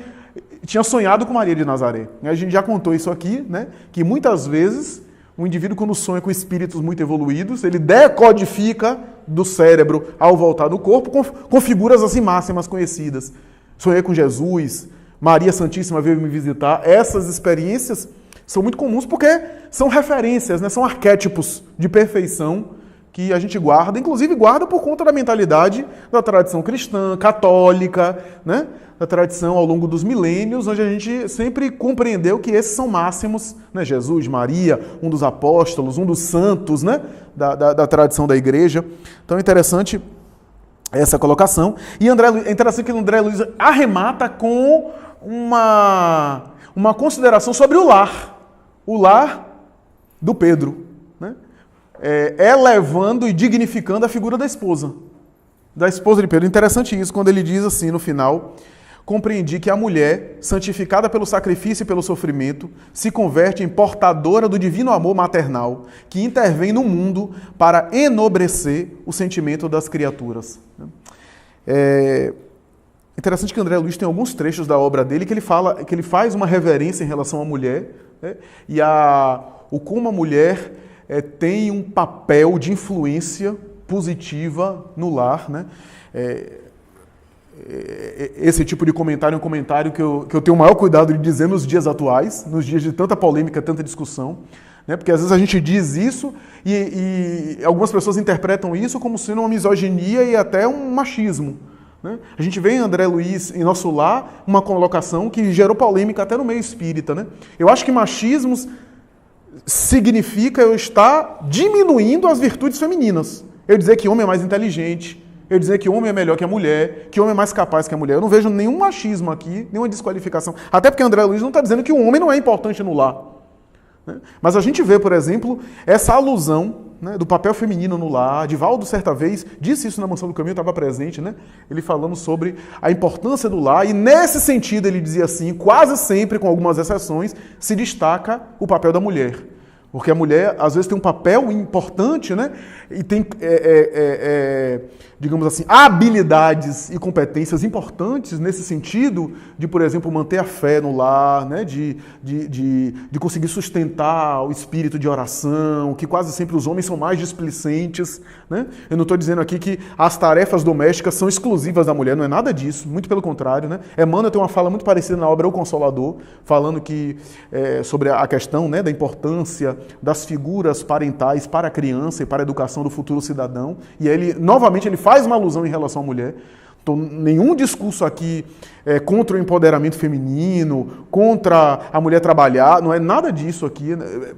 tinha sonhado com Maria de Nazaré. A gente já contou isso aqui, né? Que muitas vezes um indivíduo, quando sonha com espíritos muito evoluídos, ele decodifica do cérebro ao voltar do corpo com figuras assim máximas conhecidas. Sonhei com Jesus, Maria Santíssima veio me visitar. Essas experiências são muito comuns porque são referências, né? São arquétipos de perfeição que a gente guarda, inclusive guarda por conta da mentalidade da tradição cristã, católica, né? Da tradição ao longo dos milênios, onde a gente sempre compreendeu que esses são máximos, né? Jesus, Maria, um dos apóstolos, um dos santos, né? da tradição da igreja. Então é interessante essa colocação. E é interessante que André Luiz arremata com uma consideração sobre o lar do Pedro, né? Elevando e dignificando a figura da esposa de Pedro. Interessante isso, quando ele diz assim no final: compreendi que a mulher, santificada pelo sacrifício e pelo sofrimento, se converte em portadora do divino amor maternal, que intervém no mundo para enobrecer o sentimento das criaturas. É interessante que André Luiz tem alguns trechos da obra dele que ele faz uma reverência em relação à mulher, né? E como a mulher tem um papel de influência positiva no lar, né? Esse tipo de comentário é um comentário que eu tenho o maior cuidado de dizer nos dias atuais, nos dias de tanta polêmica, tanta discussão, né? Porque às vezes a gente diz isso e algumas pessoas interpretam isso como sendo uma misoginia e até um machismo, né? A gente vê em André Luiz, em Nosso Lar, uma colocação que gerou polêmica até no meio espírita, né? Eu acho que machismos significa eu estar diminuindo as virtudes femininas. Eu dizer que homem é mais inteligente, eu dizer que homem é melhor que a mulher, que homem é mais capaz que a mulher. Eu não vejo nenhum machismo aqui, nenhuma desqualificação. Até porque André Luiz não está dizendo que o homem não é importante no lar, né? Mas a gente vê, por exemplo, essa alusão, né, do papel feminino no lar. Divaldo, certa vez, disse isso na Mansão do Caminho, estava presente, né? Ele falando sobre a importância do lar. E nesse sentido ele dizia assim, quase sempre, com algumas exceções, se destaca o papel da mulher. Porque a mulher, às vezes, tem um papel importante, né? E tem, digamos assim, habilidades e competências importantes nesse sentido de, por exemplo, manter a fé no lar, né? De conseguir sustentar o espírito de oração, que quase sempre os homens são mais displicentes, né? Eu não estou dizendo aqui que as tarefas domésticas são exclusivas da mulher, não é nada disso, muito pelo contrário, né? Emmanuel tem uma fala muito parecida na obra O Consolador, falando que, sobre a questão, né, da importância das figuras parentais para a criança e para a educação do futuro cidadão. E ele, novamente, ele faz uma alusão em relação à mulher. Então, nenhum discurso aqui contra o empoderamento feminino, contra a mulher trabalhar, não é nada disso aqui,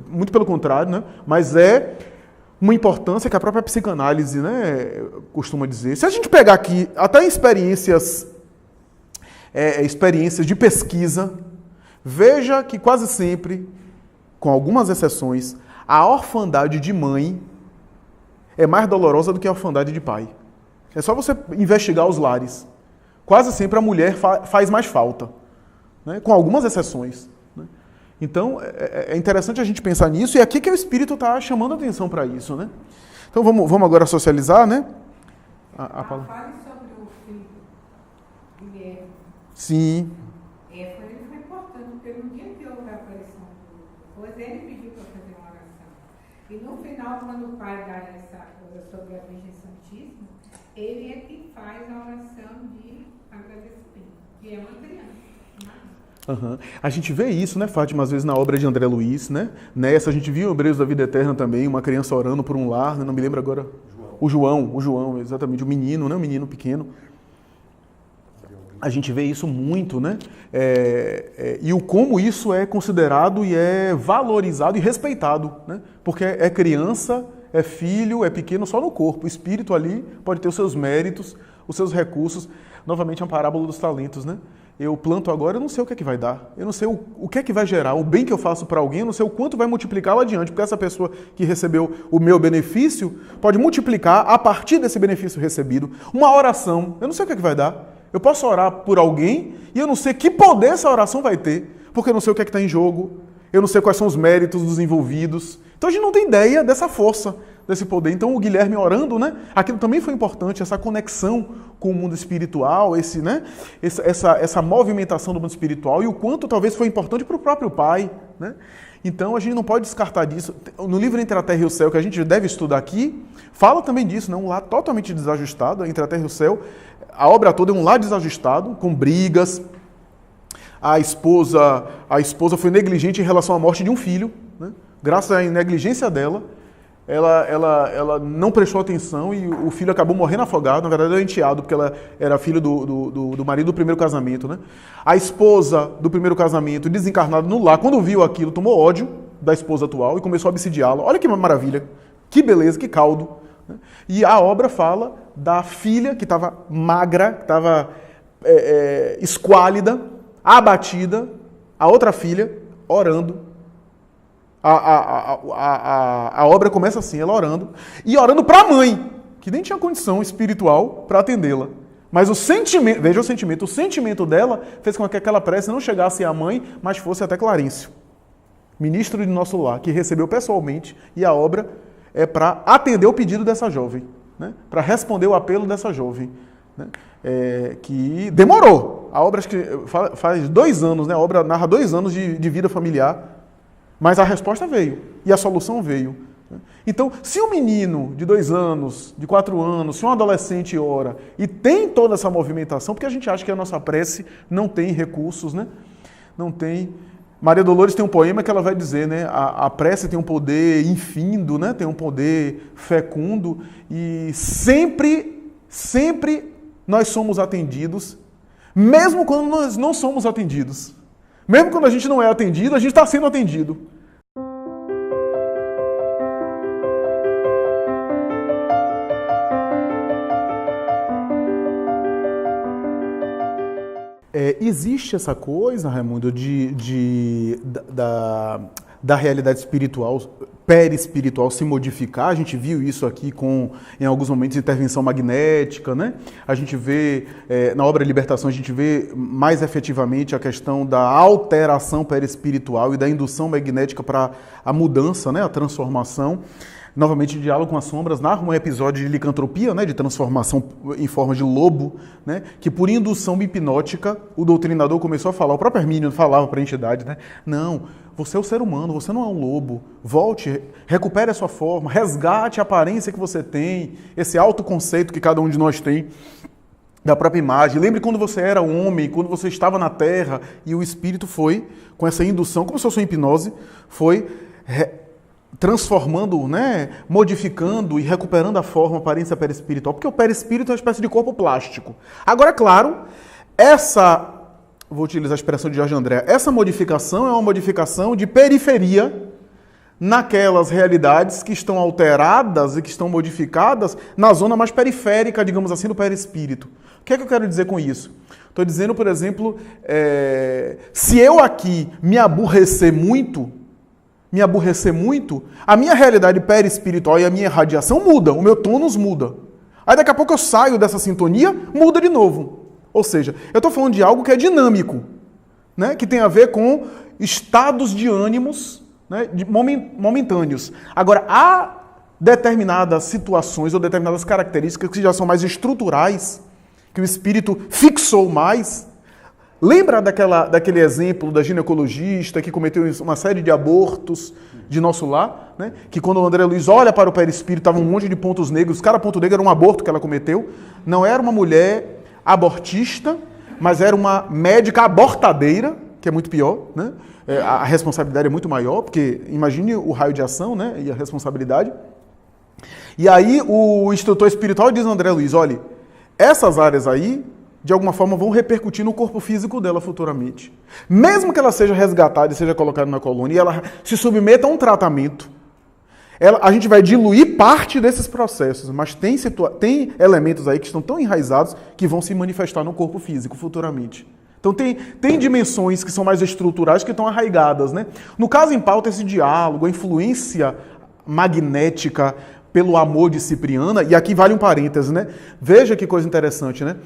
muito pelo contrário, né? Mas é uma importância que a própria psicanálise, né, costuma dizer. Se a gente pegar aqui até experiências de pesquisa, veja que quase sempre, com algumas exceções, a orfandade de mãe é mais dolorosa do que a orfandade de pai. É só você investigar os lares. Quase sempre a mulher faz mais falta, né? Com algumas exceções, né? Então, é interessante a gente pensar nisso, e aqui que o Espírito está chamando a atenção para isso, né? Então, vamos agora socializar, né? Fale sobre o filho Guilherme. Sim. Ele foi importante, porque no dia que houve a aparição depois ele pediu para fazer uma oração. E no final, quando o pai dá essa coisa sobre a Virgem Santíssima, ele é quem faz a oração de agradecimento, que é uma criança. Uhum. A gente vê isso, né, Fátima, às vezes na obra de André Luiz, né? Nessa a gente viu em Obreiros da Vida Eterna também, uma criança orando por um lar, né? Não me lembro agora. O João, exatamente, o menino, né? O menino pequeno. A gente vê isso muito, né? E o como isso é considerado e é valorizado e respeitado, né? Porque é criança, é filho, é pequeno só no corpo. O espírito ali pode ter os seus méritos, os seus recursos. Novamente, a parábola dos talentos, né? Eu planto agora, eu não sei o que é que vai dar. Eu não sei o que é que vai gerar. O bem que eu faço para alguém, eu não sei o quanto vai multiplicar lá adiante. Porque essa pessoa que recebeu o meu benefício pode multiplicar, a partir desse benefício recebido, uma oração. Eu não sei o que é que vai dar. Eu posso orar por alguém e eu não sei que poder essa oração vai ter. Porque eu não sei o que é que está em jogo. Eu não sei quais são os méritos dos envolvidos. Então a gente não tem ideia dessa força, desse poder. Então o Guilherme orando, né? Aquilo também foi importante, essa conexão com o mundo espiritual, né? essa movimentação do mundo espiritual e o quanto talvez foi importante para o próprio pai, né? Então a gente não pode descartar disso. No livro Entre a Terra e o Céu, que a gente deve estudar aqui, fala também disso, né? Um lar totalmente desajustado, Entre a Terra e o Céu. A obra toda é um lar desajustado, com brigas. A esposa foi negligente em relação à morte de um filho, né? Graças à negligência dela, ela não prestou atenção e o filho acabou morrendo afogado. Na verdade, era enteado, porque ela era filho do marido do primeiro casamento, né? A esposa do primeiro casamento, desencarnada no lar, quando viu aquilo, tomou ódio da esposa atual e começou a obsidiá-la. Olha que maravilha, que beleza, que caldo, né? E a obra fala da filha que estava magra, que estava esquálida, abatida, a outra filha orando. A obra começa assim, ela orando, e orando para a mãe, que nem tinha condição espiritual para atendê-la. Mas o sentimento, veja o sentimento dela fez com que aquela prece não chegasse à mãe, mas fosse até Clarencio, ministro de nosso lar, que recebeu pessoalmente, e a obra é para atender o pedido dessa jovem, né? Para responder o apelo dessa jovem, né? Que demorou. A obra acho que faz 2 anos, né? A obra narra 2 anos de vida familiar. Mas a resposta veio, e a solução veio. Então, se um menino de 2 anos, de 4 anos, se um adolescente ora, e tem toda essa movimentação, porque a gente acha que a nossa prece não tem recursos, né? Não tem. Maria Dolores tem um poema que ela vai dizer, né? A prece tem um poder infindo, né? Tem um poder fecundo, e sempre nós somos atendidos, mesmo quando nós não somos atendidos. Mesmo quando a gente não é atendido, a gente está sendo atendido. Existe essa coisa, Raimundo, da realidade espiritual perispiritual se modificar, a gente viu isso aqui em alguns momentos, intervenção magnética, né? A gente vê, na obra Libertação, a gente vê mais efetivamente a questão da alteração perispiritual e da indução magnética para a mudança, né? A transformação. Novamente, Diálogo com as Sombras narra um episódio de licantropia, né, de transformação em forma de lobo, né, que por indução hipnótica o doutrinador começou a falar, o próprio Hermínio falava para a entidade, né, não, você é o ser humano, você não é um lobo, volte, recupere a sua forma, resgate a aparência que você tem, esse autoconceito que cada um de nós tem da própria imagem. Lembre quando você era homem, quando você estava na Terra e o espírito foi, com essa indução, como se fosse uma hipnose, foi transformando, né, modificando e recuperando a forma, a aparência perispiritual, porque o perispírito é uma espécie de corpo plástico. Agora, é claro, vou utilizar a expressão de Jorge André, essa modificação é uma modificação de periferia naquelas realidades que estão alteradas e que estão modificadas na zona mais periférica, digamos assim, do perispírito. O que é que eu quero dizer com isso? Estou dizendo, por exemplo, se eu aqui me aborrecer muito, a minha realidade perispiritual e a minha irradiação muda, o meu tônus muda. Aí daqui a pouco eu saio dessa sintonia, muda de novo. Ou seja, eu estou falando de algo que é dinâmico, né? Que tem a ver com estados de ânimos, né? Momentâneos. Agora, há determinadas situações ou determinadas características que já são mais estruturais, que o espírito fixou mais. Lembra daquele exemplo da ginecologista que cometeu uma série de abortos de nosso lar? Né? Que quando o André Luiz olha para o perispírito, estava um monte de pontos negros. Cada ponto negro era um aborto que ela cometeu. Não era uma mulher abortista, mas era uma médica abortadeira, que é muito pior. Né? A responsabilidade é muito maior, porque imagine o raio de ação, né? E a responsabilidade. E aí o instrutor espiritual diz ao André Luiz, olha, essas áreas aí, de alguma forma, vão repercutir no corpo físico dela futuramente. Mesmo que ela seja resgatada e seja colocada na colônia e ela se submeta a um tratamento, a gente vai diluir parte desses processos, mas tem elementos aí que estão tão enraizados que vão se manifestar no corpo físico futuramente. Então tem dimensões que são mais estruturais que estão arraigadas, né? No caso em pauta, esse diálogo, a influência magnética pelo amor de Cipriana, e aqui vale um parêntese, né? Veja que coisa interessante, né?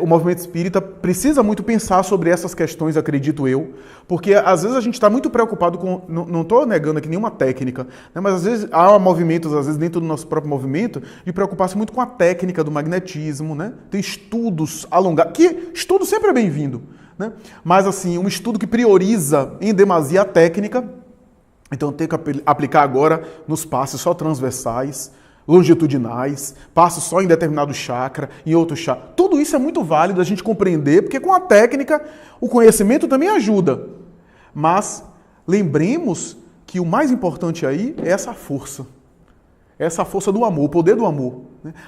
O movimento espírita precisa muito pensar sobre essas questões, acredito eu, porque às vezes a gente está muito preocupado com, não estou negando aqui nenhuma técnica, né? Mas às vezes há movimentos, às vezes dentro do nosso próprio movimento, de preocupar-se muito com a técnica do magnetismo, né? Tem estudos alongados, que estudo sempre é bem-vindo, né? Mas assim, um estudo que prioriza em demasia a técnica. Então tem que aplicar agora nos passos só transversais, longitudinais, passos só em determinado chakra, em outro chakra. Tudo isso é muito válido a gente compreender, porque com a técnica o conhecimento também ajuda. Mas lembremos que o mais importante aí é essa força do amor, o poder do amor.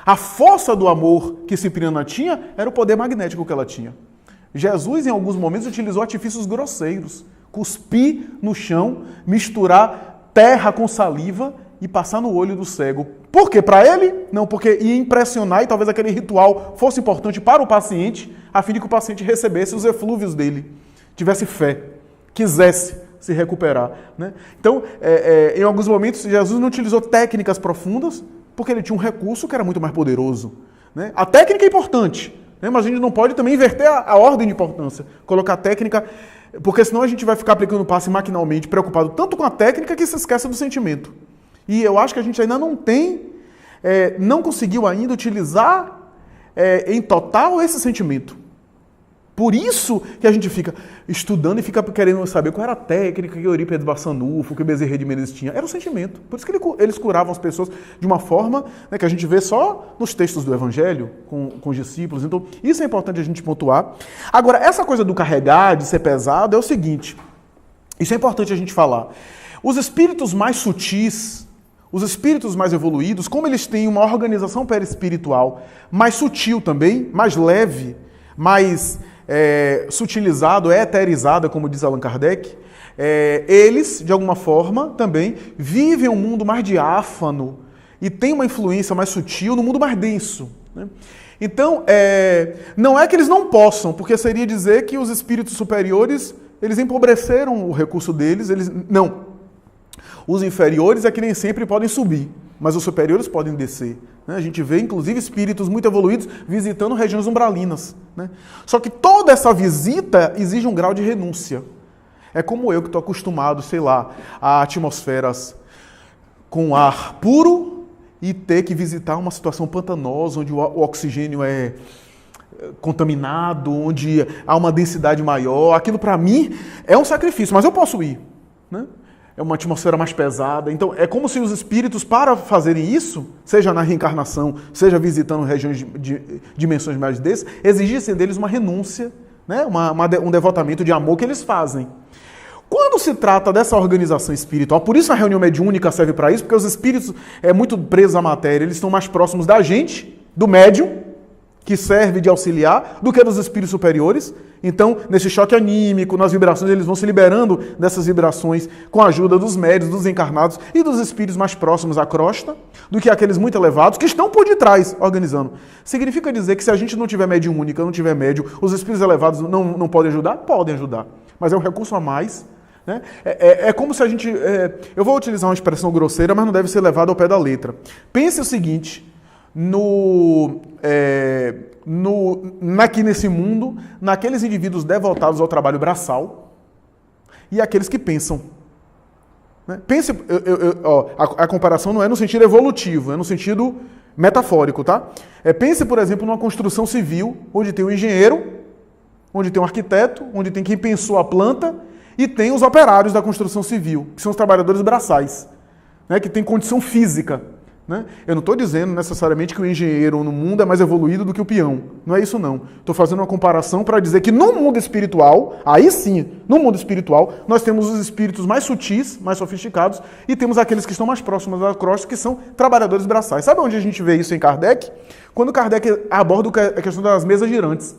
A força do amor que Cipriana tinha era o poder magnético que ela tinha. Jesus, em alguns momentos, utilizou artifícios grosseiros. Cuspir no chão, misturar terra com saliva e passar no olho do cego. Por quê? Para ele? Não, porque ia impressionar e talvez aquele ritual fosse importante para o paciente, a fim de que o paciente recebesse os eflúvios dele, tivesse fé, quisesse se recuperar. Né? Então, em alguns momentos, Jesus não utilizou técnicas profundas, porque ele tinha um recurso que era muito mais poderoso. Né? A técnica é importante, né? Mas a gente não pode também inverter a ordem de importância, colocar a técnica... Porque senão a gente vai ficar aplicando o passe maquinalmente, preocupado tanto com a técnica que se esquece do sentimento. E eu acho que a gente ainda não conseguiu ainda utilizar em total esse sentimento. Por isso que a gente fica estudando e fica querendo saber qual era a técnica que Eurípides Barçanufo, que Bezerra de Menezes tinha. Era o sentimento. Por isso que eles curavam as pessoas de uma forma, né, que a gente vê só nos textos do Evangelho, com os discípulos. Então, isso é importante a gente pontuar. Agora, essa coisa do carregar, de ser pesado, é o seguinte. Isso é importante a gente falar. Os espíritos mais sutis, os espíritos mais evoluídos, como eles têm uma organização perispiritual mais sutil também, mais leve, mais... sutilizado, eterizada, como diz Allan Kardec, eles, de alguma forma, também vivem um mundo mais diáfano e têm uma influência mais sutil no mundo mais denso. Né? Então, não é que eles não possam, porque seria dizer que os espíritos superiores, eles empobreceram o recurso deles, não. Os inferiores é que nem sempre podem subir, mas os superiores podem descer. Né? A gente vê, inclusive, espíritos muito evoluídos visitando regiões umbralinas. Né? Só que toda essa visita exige um grau de renúncia. É como eu que estou acostumado, sei lá, a atmosferas com ar puro e ter que visitar uma situação pantanosa, onde o oxigênio é contaminado, onde há uma densidade maior. Aquilo para mim é um sacrifício, mas eu posso ir. Né? É uma atmosfera mais pesada. Então é como se os espíritos, para fazerem isso, seja na reencarnação, seja visitando regiões de dimensões mais dessas, exigissem deles uma renúncia, né? Um devotamento de amor que eles fazem. Quando se trata dessa organização espiritual, por isso a reunião mediúnica serve para isso, porque os espíritos muito presos à matéria, eles estão mais próximos da gente, do médium, que serve de auxiliar, do que dos espíritos superiores. Então, nesse choque anímico, nas vibrações, eles vão se liberando dessas vibrações com a ajuda dos médios, dos encarnados e dos espíritos mais próximos à crosta, do que aqueles muito elevados que estão por detrás organizando. Significa dizer que se a gente não tiver mediúnica, não tiver médium, os espíritos elevados não podem ajudar? Podem ajudar, mas é um recurso a mais. Né? É como se a gente... eu vou utilizar uma expressão grosseira, mas não deve ser levada ao pé da letra. Pense o seguinte... aqui nesse mundo, naqueles indivíduos devotados ao trabalho braçal e aqueles que pensam. Né? Pense, a comparação não é no sentido evolutivo, é no sentido metafórico, tá? Pense, por exemplo, numa construção civil, onde tem um engenheiro, onde tem um arquiteto, onde tem quem pensou a planta e tem os operários da construção civil, que são os trabalhadores braçais, né? Que tem condição física. Né? Eu não estou dizendo necessariamente que o engenheiro no mundo é mais evoluído do que o peão. Não é isso, não. Estou fazendo uma comparação para dizer que no mundo espiritual, aí sim, no mundo espiritual, nós temos os espíritos mais sutis, mais sofisticados, e temos aqueles que estão mais próximos da crosta, que são trabalhadores braçais. Sabe onde a gente vê isso em Kardec? Quando Kardec aborda a questão das mesas girantes.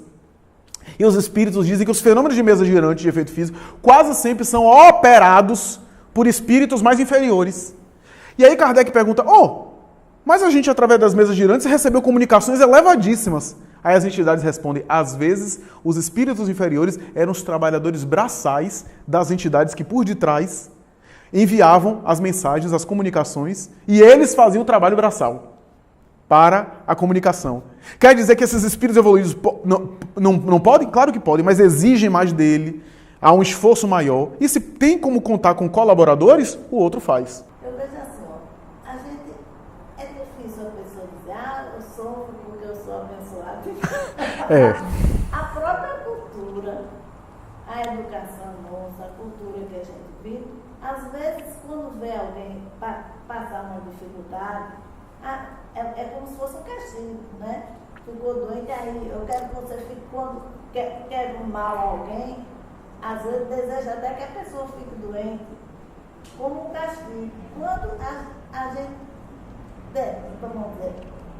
E os espíritos dizem que os fenômenos de mesa girante de efeito físico quase sempre são operados por espíritos mais inferiores. E aí Kardec pergunta, mas a gente, através das mesas girantes, recebeu comunicações elevadíssimas. Aí as entidades respondem, às vezes, os espíritos inferiores eram os trabalhadores braçais das entidades que, por detrás, enviavam as mensagens, as comunicações, e eles faziam o trabalho braçal para a comunicação. Quer dizer que esses espíritos evoluídos não podem? Claro que podem, mas exigem mais dele, há um esforço maior. E se tem como contar com colaboradores, o outro faz. Eu vejo assim, a gente, é difícil a pessoa dizer, eu sofro porque eu sou abençoado. A própria cultura, a educação nossa, a cultura que a gente vive, às vezes quando vê alguém passar uma dificuldade, é como se fosse um castigo, né? Ficou doente, aí eu quero que você fique, quando quer um mal a alguém, às vezes deseja até que a pessoa fique doente, como um castigo. Quando a gente, vamos dizer,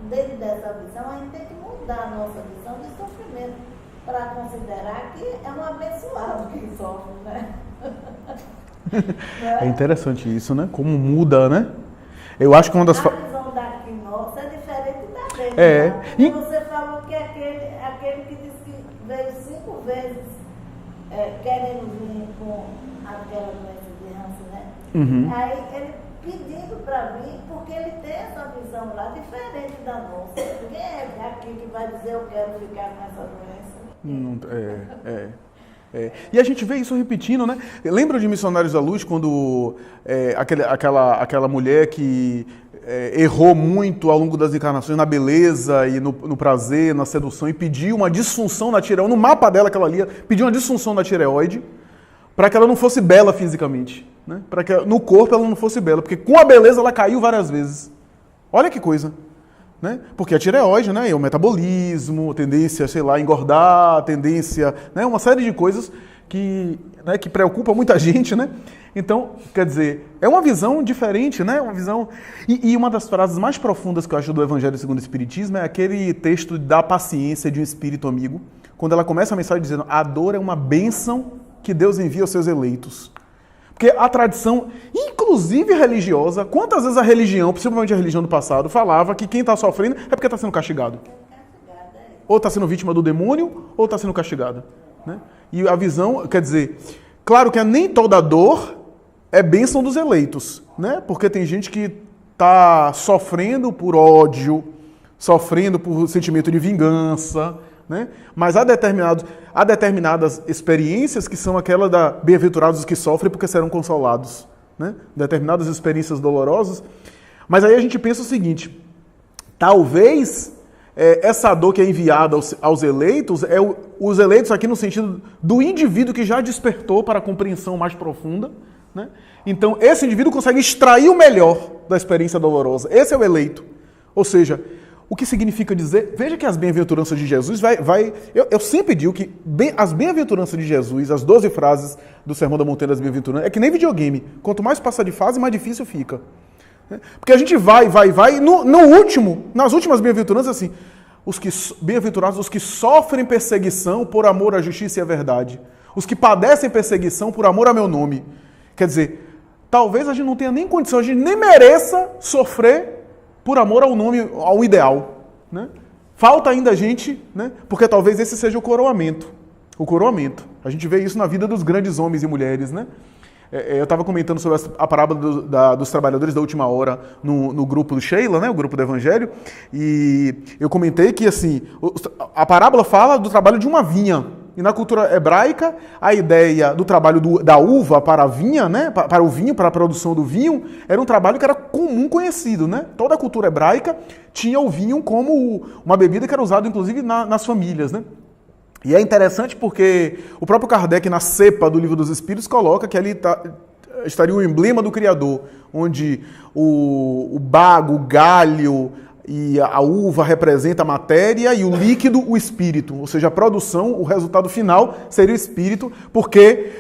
dentro dessa visão, a gente tem que mudar a nossa visão de sofrimento, para considerar que é um abençoado que sofre, né? É interessante isso, né? Como muda, né? Eu acho que uma das... A visão daqui nossa é diferente da dele. E você falou que aquele que disse que veio 5 vezes querendo vir com aquela doença de Hansen, né? Uhum. Aí ele pedindo para vir, porque ele tem essa visão lá diferente da nossa. Quem é aqui que vai dizer eu quero ficar com essa doença? E a gente vê isso repetindo, né? Lembra de Missionários da Luz, quando aquela mulher que errou muito ao longo das encarnações na beleza e no prazer, na sedução, e pediu uma disfunção na tireoide, no mapa dela que ela lia, pediu uma disfunção na tireoide, para que ela não fosse bela fisicamente, né? Para que no corpo ela não fosse bela, porque com a beleza ela caiu várias vezes. Olha que coisa. Né? Porque a tireoide, né, é o metabolismo, tendência, sei lá, engordar, tendência, né, uma série de coisas que preocupa muita gente, né? Então, quer dizer, é uma visão diferente, né? Uma visão... E uma das frases mais profundas que eu acho do Evangelho segundo o Espiritismo é aquele texto da paciência de um espírito amigo, quando ela começa a mensagem dizendo: a dor é uma bênção que Deus envia aos seus eleitos. Porque a tradição, inclusive religiosa, quantas vezes a religião, principalmente a religião do passado, falava que quem está sofrendo é porque está sendo castigado. Ou está sendo vítima do demônio, ou está sendo castigado. Né? E a visão, quer dizer, claro que nem toda dor é bênção dos eleitos, né? Porque tem gente que está sofrendo por ódio, sofrendo por sentimento de vingança, né? Mas há determinadas experiências que são aquela da bem-aventurados os que sofrem porque serão consolados, né? Determinadas experiências dolorosas. Mas aí a gente pensa o seguinte, talvez essa dor que é enviada aos eleitos, os eleitos aqui no sentido do indivíduo que já despertou para a compreensão mais profunda, né? Então esse indivíduo consegue extrair o melhor da experiência dolorosa. Esse é o eleito. Ou seja, o que significa dizer... Veja que as bem-aventuranças de Jesus eu sempre digo que as bem-aventuranças de Jesus, as 12 frases do Sermão da Montanha das Bem-aventuranças, é que nem videogame. Quanto mais passa de fase, mais difícil fica. Porque a gente vai, e nas últimas bem-aventuranças, assim, bem-aventurados os que sofrem perseguição por amor à justiça e à verdade. Os que padecem perseguição por amor a meu nome. Quer dizer, talvez a gente não tenha nem condição, a gente nem mereça sofrer por amor ao nome, ao ideal, né? Falta ainda a gente, né? Porque talvez esse seja o coroamento. O coroamento. A gente vê isso na vida dos grandes homens e mulheres, né? Eu estava comentando sobre a parábola dos trabalhadores da última hora no grupo do Sheila, né? O grupo do Evangelho, e eu comentei que assim, a parábola fala do trabalho de uma vinha. E na cultura hebraica, a ideia do trabalho da uva para a vinha, né, para o vinho, para a produção do vinho, era um trabalho que era comum, conhecido, né? Toda a cultura hebraica tinha o vinho como uma bebida que era usada, inclusive, nas famílias, né? E é interessante porque o próprio Kardec, na cepa do Livro dos Espíritos, coloca que ali estaria o emblema do Criador, onde o bago, o galho e a uva representa a matéria e o líquido o espírito, ou seja, a produção, o resultado final seria o espírito, porque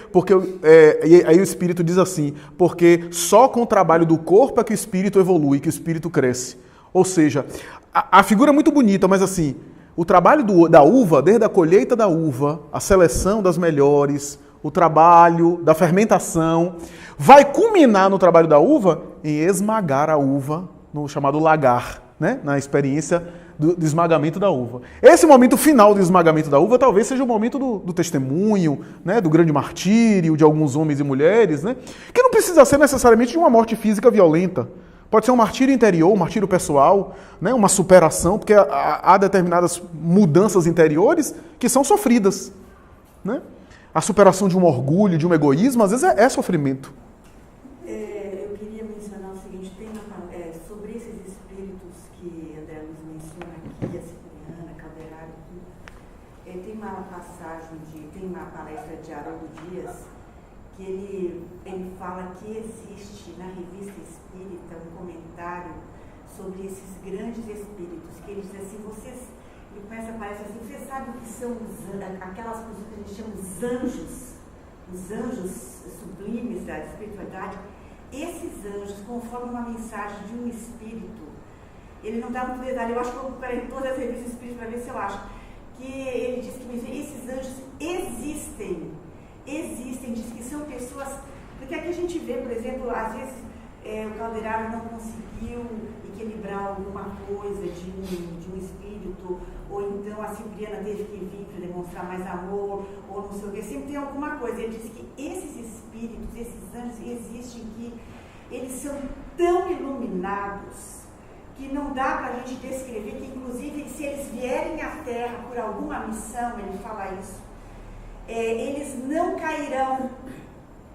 aí o espírito diz assim, porque só com o trabalho do corpo é que o espírito evolui, que o espírito cresce. Ou seja, a figura é muito bonita, mas assim, o trabalho da uva, desde a colheita da uva, a seleção das melhores, o trabalho da fermentação, vai culminar no trabalho da uva em esmagar a uva no chamado lagar, né? Na experiência do esmagamento da uva. Esse momento final do esmagamento da uva talvez seja o momento do testemunho, né? Do grande martírio de alguns homens e mulheres, né? Que não precisa ser necessariamente de uma morte física violenta. Pode ser um martírio interior, um martírio pessoal, né? Uma superação, porque há determinadas mudanças interiores que são sofridas, né? A superação de um orgulho, de um egoísmo, às vezes é sofrimento. Eu queria mencionar o seguinte, sobre esses espíritos que André nos menciona aqui, a Cipriana, Calderaro, tem uma passagem, tem uma palestra de Haroldo Dias, que ele fala que existe na Revista Espírita um comentário sobre esses grandes espíritos, que ele diz assim, ele começa a palestra assim, você sabe o que são aquelas coisas que a gente chama os anjos sublimes da espiritualidade? Esses anjos, conforme uma mensagem de um espírito, ele não dá muito detalhe, eu acho que eu vou procurar em todas as revistas espíritas para ver se eu acho, que ele diz que esses anjos existem, diz que são pessoas, porque aqui a gente vê, por exemplo, às vezes o Calderaro não conseguiu equilibrar alguma coisa de um espírito, ou então a Cipriana teve que vir para demonstrar mais amor, ou não sei o que, sempre tem alguma coisa. Ele diz que esses espíritos, esses anjos existem, que eles são tão iluminados que não dá para a gente descrever, que inclusive se eles vierem à Terra por alguma missão, ele fala isso, eles não cairão,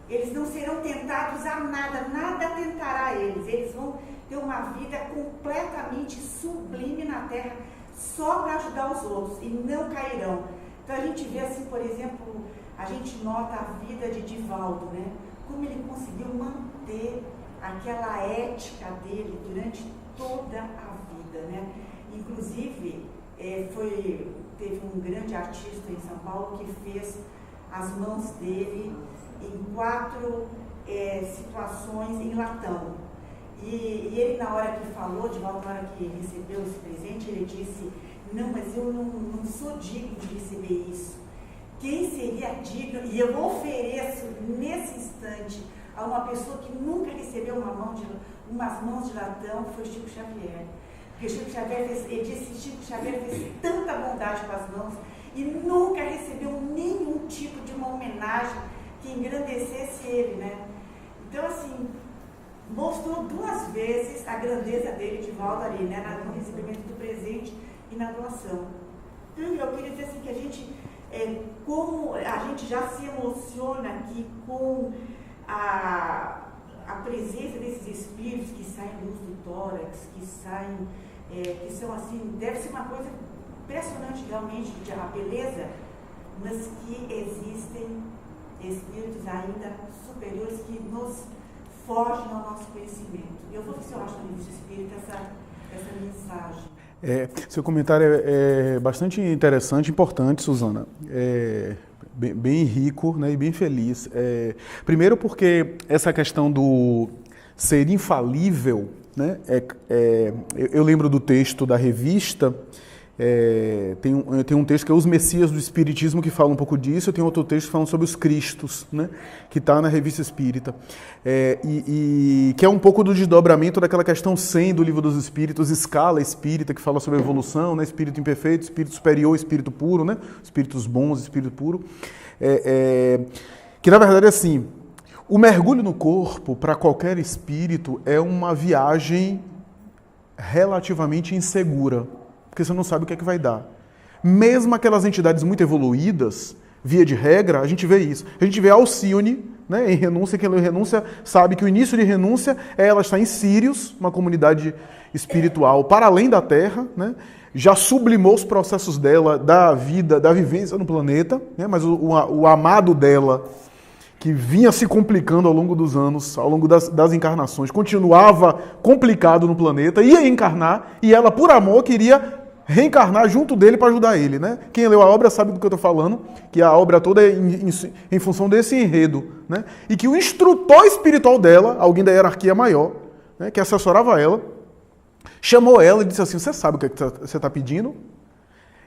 eles não serão tentados a nada tentará eles vão ter uma vida completamente sublime na Terra, só para ajudar os outros, e não cairão. Então a gente vê assim, por exemplo, a gente nota a vida de Divaldo, né? Como ele conseguiu manter aquela ética dele durante toda a vida, né? Inclusive, teve um grande artista em São Paulo que fez as mãos dele em 4 situações em latão. E ele, na hora que falou, na hora que recebeu esse presente, ele disse, não, mas eu não sou digno de receber isso. Quem seria digno? E eu ofereço nesse instante a uma pessoa que nunca recebeu umas mãos de latão, foi Chico Xavier. Porque Chico Xavier Chico Xavier fez tanta bondade com as mãos e nunca recebeu nenhum tipo de uma homenagem que engrandecesse ele, né? Então, assim, mostrou 2 vezes a grandeza dele, Divaldo, ali, né, no recebimento do presente e na doação. Então, eu queria dizer assim, que a gente, como a gente já se emociona aqui com a presença desses espíritos que saem luz do tórax, que saem, que são assim, deve ser uma coisa impressionante realmente, de a beleza, mas que existem espíritos ainda superiores que nos fogem ao nosso conhecimento. E eu vou ver se eu acho no livro espírita essa mensagem. Seu comentário é bastante interessante, importante, Suzana. Bem rico, né, e bem feliz. Primeiro porque essa questão do ser infalível, né, eu lembro do texto da revista. Tem um texto que é Os Messias do Espiritismo, que fala um pouco disso. Eu tenho outro texto falando sobre os Cristos, né, que está na Revista Espírita, e que é um pouco do desdobramento daquela questão 100 do Livro dos Espíritos, escala espírita, que fala sobre a evolução, né, espírito imperfeito, espírito superior, espírito puro, né, espíritos bons, espírito puro, que na verdade é assim, o mergulho no corpo para qualquer espírito é uma viagem relativamente insegura, porque você não sabe o que é que vai dar. Mesmo aquelas entidades muito evoluídas, via de regra, a gente vê isso. A gente vê Alcione, né, em Renúncia, que ela em Renúncia sabe que o início de Renúncia é ela estar em Sírios, uma comunidade espiritual para além da Terra, né, já sublimou os processos dela, da vida, da vivência no planeta, né, mas o amado dela, que vinha se complicando ao longo dos anos, ao longo das encarnações, continuava complicado no planeta, ia encarnar, e ela, por amor, queria reencarnar junto dele para ajudar ele, né? Quem leu a obra sabe do que eu estou falando, que a obra toda é em função desse enredo, né? E que o instrutor espiritual dela, alguém da hierarquia maior, né, que assessorava ela, chamou ela e disse assim: você sabe o que você está pedindo?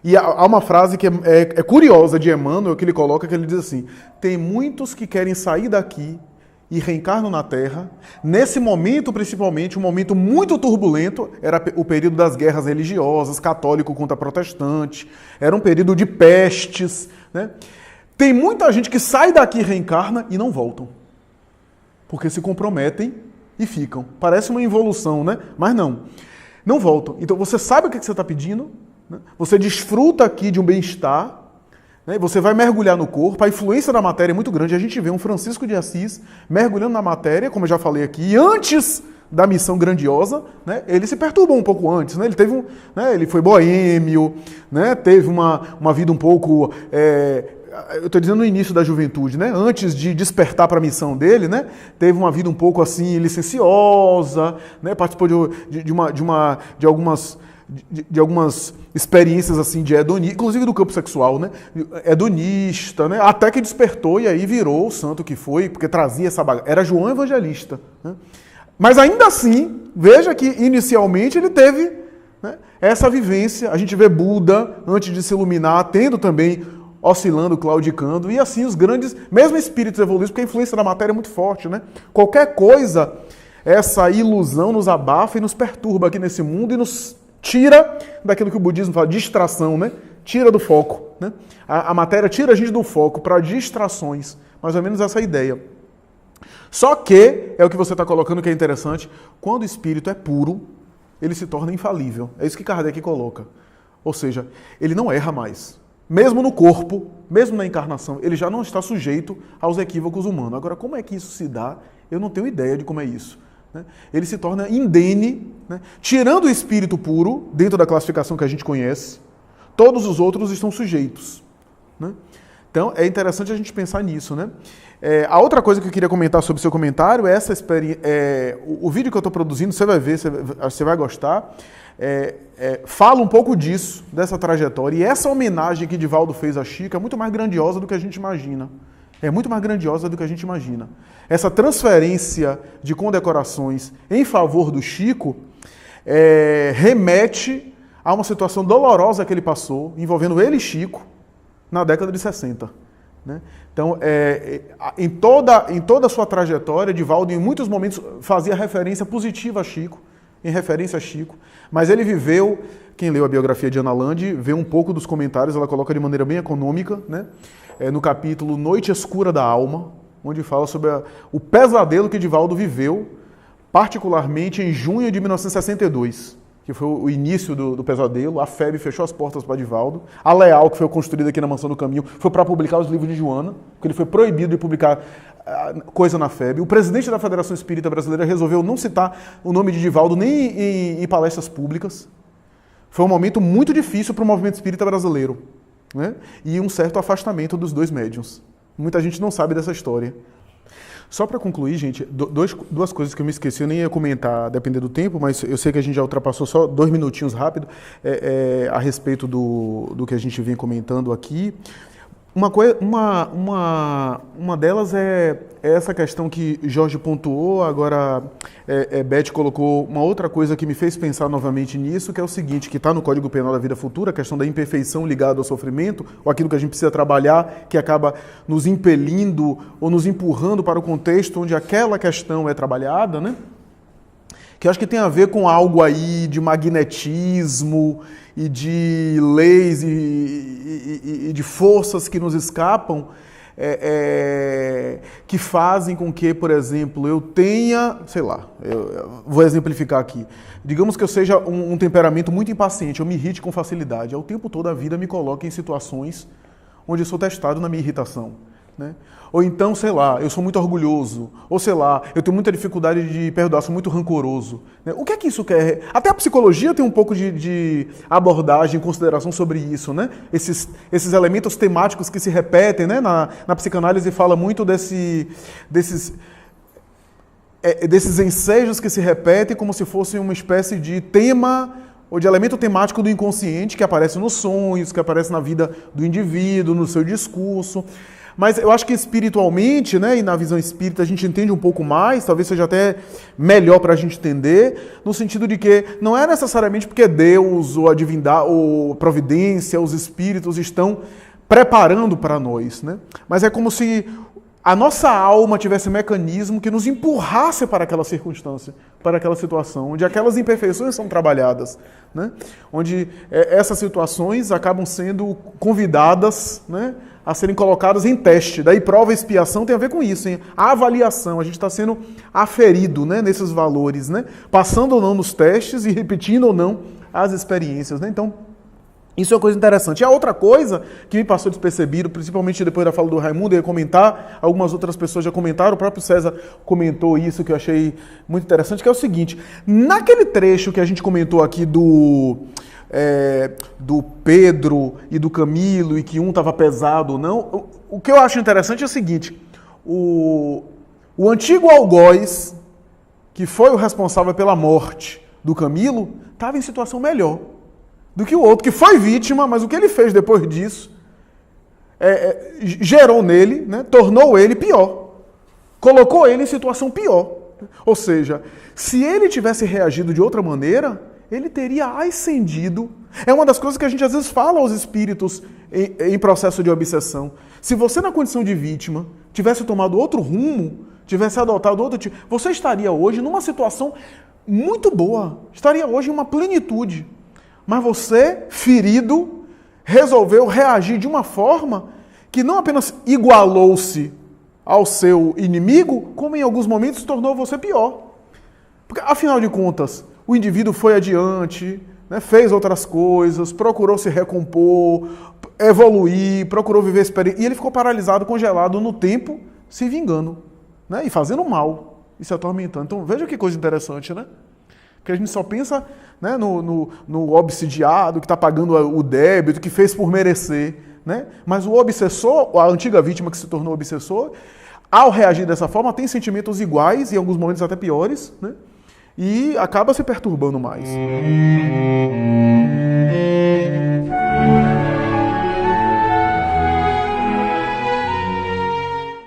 E há uma frase que é curiosa de Emmanuel, que ele coloca, que ele diz assim: tem muitos que querem sair daqui e reencarnam na Terra. Nesse momento, principalmente, um momento muito turbulento, era o período das guerras religiosas, católico contra protestante, era um período de pestes, né? Tem muita gente que sai daqui e reencarna e não voltam, porque se comprometem e ficam. Parece uma involução, né? Mas não voltam. Então você sabe o que você está pedindo, né? Você desfruta aqui de um bem-estar, né? Você vai mergulhar no corpo, a influência da matéria é muito grande. A gente vê um Francisco de Assis mergulhando na matéria, como eu já falei aqui, e antes da missão grandiosa, né, ele se perturbou um pouco antes, né? Ele teve ele foi boêmio, né? Teve uma vida um pouco, eu estou dizendo no início da juventude, né? Antes de despertar para a missão dele, né? Teve uma vida um pouco assim licenciosa, né? Participou de algumas experiências assim de hedonismo, inclusive do campo sexual, né? Hedonista, né? Até que despertou e aí virou o santo que foi, porque trazia essa bagagem. Era João Evangelista, né? Mas ainda assim, veja que inicialmente ele teve, né, essa vivência. A gente vê Buda, antes de se iluminar, tendo também, oscilando, claudicando, e assim os grandes, mesmo espíritos evoluídos, porque a influência da matéria é muito forte, né? Qualquer coisa, essa ilusão nos abafa e nos perturba aqui nesse mundo e nos tira daquilo que o budismo fala, distração, né? Tira do foco, né? A matéria tira a gente do foco para distrações, mais ou menos essa ideia. Só que, é o que você está colocando que é interessante, quando o espírito é puro, ele se torna infalível. É isso que Kardec coloca. Ou seja, ele não erra mais. Mesmo no corpo, mesmo na encarnação, ele já não está sujeito aos equívocos humanos. Agora, como é que isso se dá? Eu não tenho ideia de como é isso. Ele se torna indene, né? Tirando o espírito puro, dentro da classificação que a gente conhece, todos os outros estão sujeitos, né? Então, é interessante a gente pensar nisso, né? A outra coisa que eu queria comentar sobre o seu comentário é essa experiência. O vídeo que eu estou produzindo, você vai ver, você vai gostar. Fala um pouco disso, dessa trajetória. E essa homenagem que Divaldo fez a Chico é muito mais grandiosa do que a gente imagina. É muito mais grandiosa do que a gente imagina. Essa transferência de condecorações em favor do Chico remete a uma situação dolorosa que ele passou, envolvendo ele e Chico, na década de 60. Né? Então, em toda a sua trajetória, Divaldo, em muitos momentos, fazia referência positiva a Chico, em referência a Chico, mas ele viveu, quem leu a biografia de Ana Lande, vê um pouco dos comentários, ela coloca de maneira bem econômica, né? No capítulo Noite Escura da Alma, onde fala sobre o pesadelo que Divaldo viveu, particularmente em junho de 1962, que foi o início do pesadelo. A FEB fechou as portas para Divaldo. A Leal, que foi construída aqui na Mansão do Caminho, foi para publicar os livros de Joana, porque ele foi proibido de publicar coisa na FEB. O presidente da Federação Espírita Brasileira resolveu não citar o nome de Divaldo nem em palestras públicas. Foi um momento muito difícil para o movimento espírita brasileiro, né? E um certo afastamento dos dois médiuns. Muita gente não sabe dessa história. Só para concluir, gente, duas coisas que eu me esqueci, eu nem ia comentar, depender do tempo, mas eu sei que a gente já ultrapassou só 2 minutinhos rápido a respeito do que a gente vem comentando aqui. Uma delas é essa questão que Jorge pontuou, agora Beth colocou uma outra coisa que me fez pensar novamente nisso, que é o seguinte, que está no Código Penal da Vida Futura, a questão da imperfeição ligada ao sofrimento, ou aquilo que a gente precisa trabalhar, que acaba nos impelindo ou nos empurrando para o contexto onde aquela questão é trabalhada, né? Que eu acho que tem a ver com algo aí de magnetismo e de leis e de forças que nos escapam, que fazem com que, por exemplo, eu tenha, sei lá, eu vou exemplificar aqui. Digamos que eu seja um temperamento muito impaciente, eu me irrite com facilidade. Ao tempo todo a vida me coloca em situações onde eu sou testado na minha irritação, né? Ou então, sei lá, eu sou muito orgulhoso, ou sei lá, eu tenho muita dificuldade de perdoar, sou muito rancoroso, né? O que é que isso quer? Até a psicologia tem um pouco de abordagem, consideração sobre isso, né? Esses elementos temáticos que se repetem, né? Na psicanálise fala muito desses ensejos que se repetem como se fosse uma espécie de tema ou de elemento temático do inconsciente que aparece nos sonhos, que aparece na vida do indivíduo, no seu discurso. Mas eu acho que espiritualmente, né, e na visão espírita a gente entende um pouco mais, talvez seja até melhor para a gente entender, no sentido de que não é necessariamente porque Deus ou a divindade ou a providência, os espíritos estão preparando para nós, né? Mas é como se a nossa alma tivesse um mecanismo que nos empurrasse para aquela circunstância, para aquela situação, onde aquelas imperfeições são trabalhadas, né? Onde essas situações acabam sendo convidadas, né, a serem colocadas em teste. Daí prova e expiação tem a ver com isso, hein? A avaliação, a gente está sendo aferido, né, nesses valores, né? Passando ou não nos testes e repetindo ou não as experiências, né? Então, isso é uma coisa interessante. E a outra coisa que me passou despercebido, principalmente depois da fala do Raimundo, eu ia comentar, algumas outras pessoas já comentaram, o próprio César comentou isso, que eu achei muito interessante, que é o seguinte: naquele trecho que a gente comentou aqui do Pedro e do Camilo, e que um estava pesado ou não, o que eu acho interessante é o seguinte: o antigo algoz, que foi o responsável pela morte do Camilo, estava em situação melhor do que o outro, que foi vítima, mas o que ele fez depois disso gerou nele, né, tornou ele pior, colocou ele em situação pior. Ou seja, se ele tivesse reagido de outra maneira, ele teria ascendido. É uma das coisas que a gente às vezes fala aos espíritos em processo de obsessão. Se você, na condição de vítima, tivesse tomado outro rumo, tivesse adotado outro tipo, você estaria hoje numa situação muito boa, estaria hoje em uma plenitude. Mas você, ferido, resolveu reagir de uma forma que não apenas igualou-se ao seu inimigo, como em alguns momentos tornou você pior. Porque, afinal de contas, o indivíduo foi adiante, né, fez outras coisas, procurou se recompor, evoluir, procurou viver experiência, e ele ficou paralisado, congelado no tempo, se vingando, né, e fazendo mal, e se atormentando. Então, veja que coisa interessante, né? Porque a gente só pensa, né, no obsidiado, que está pagando o débito, que fez por merecer, né? Mas o obsessor, a antiga vítima que se tornou obsessor, ao reagir dessa forma, tem sentimentos iguais, e em alguns momentos até piores, né? E acaba se perturbando mais.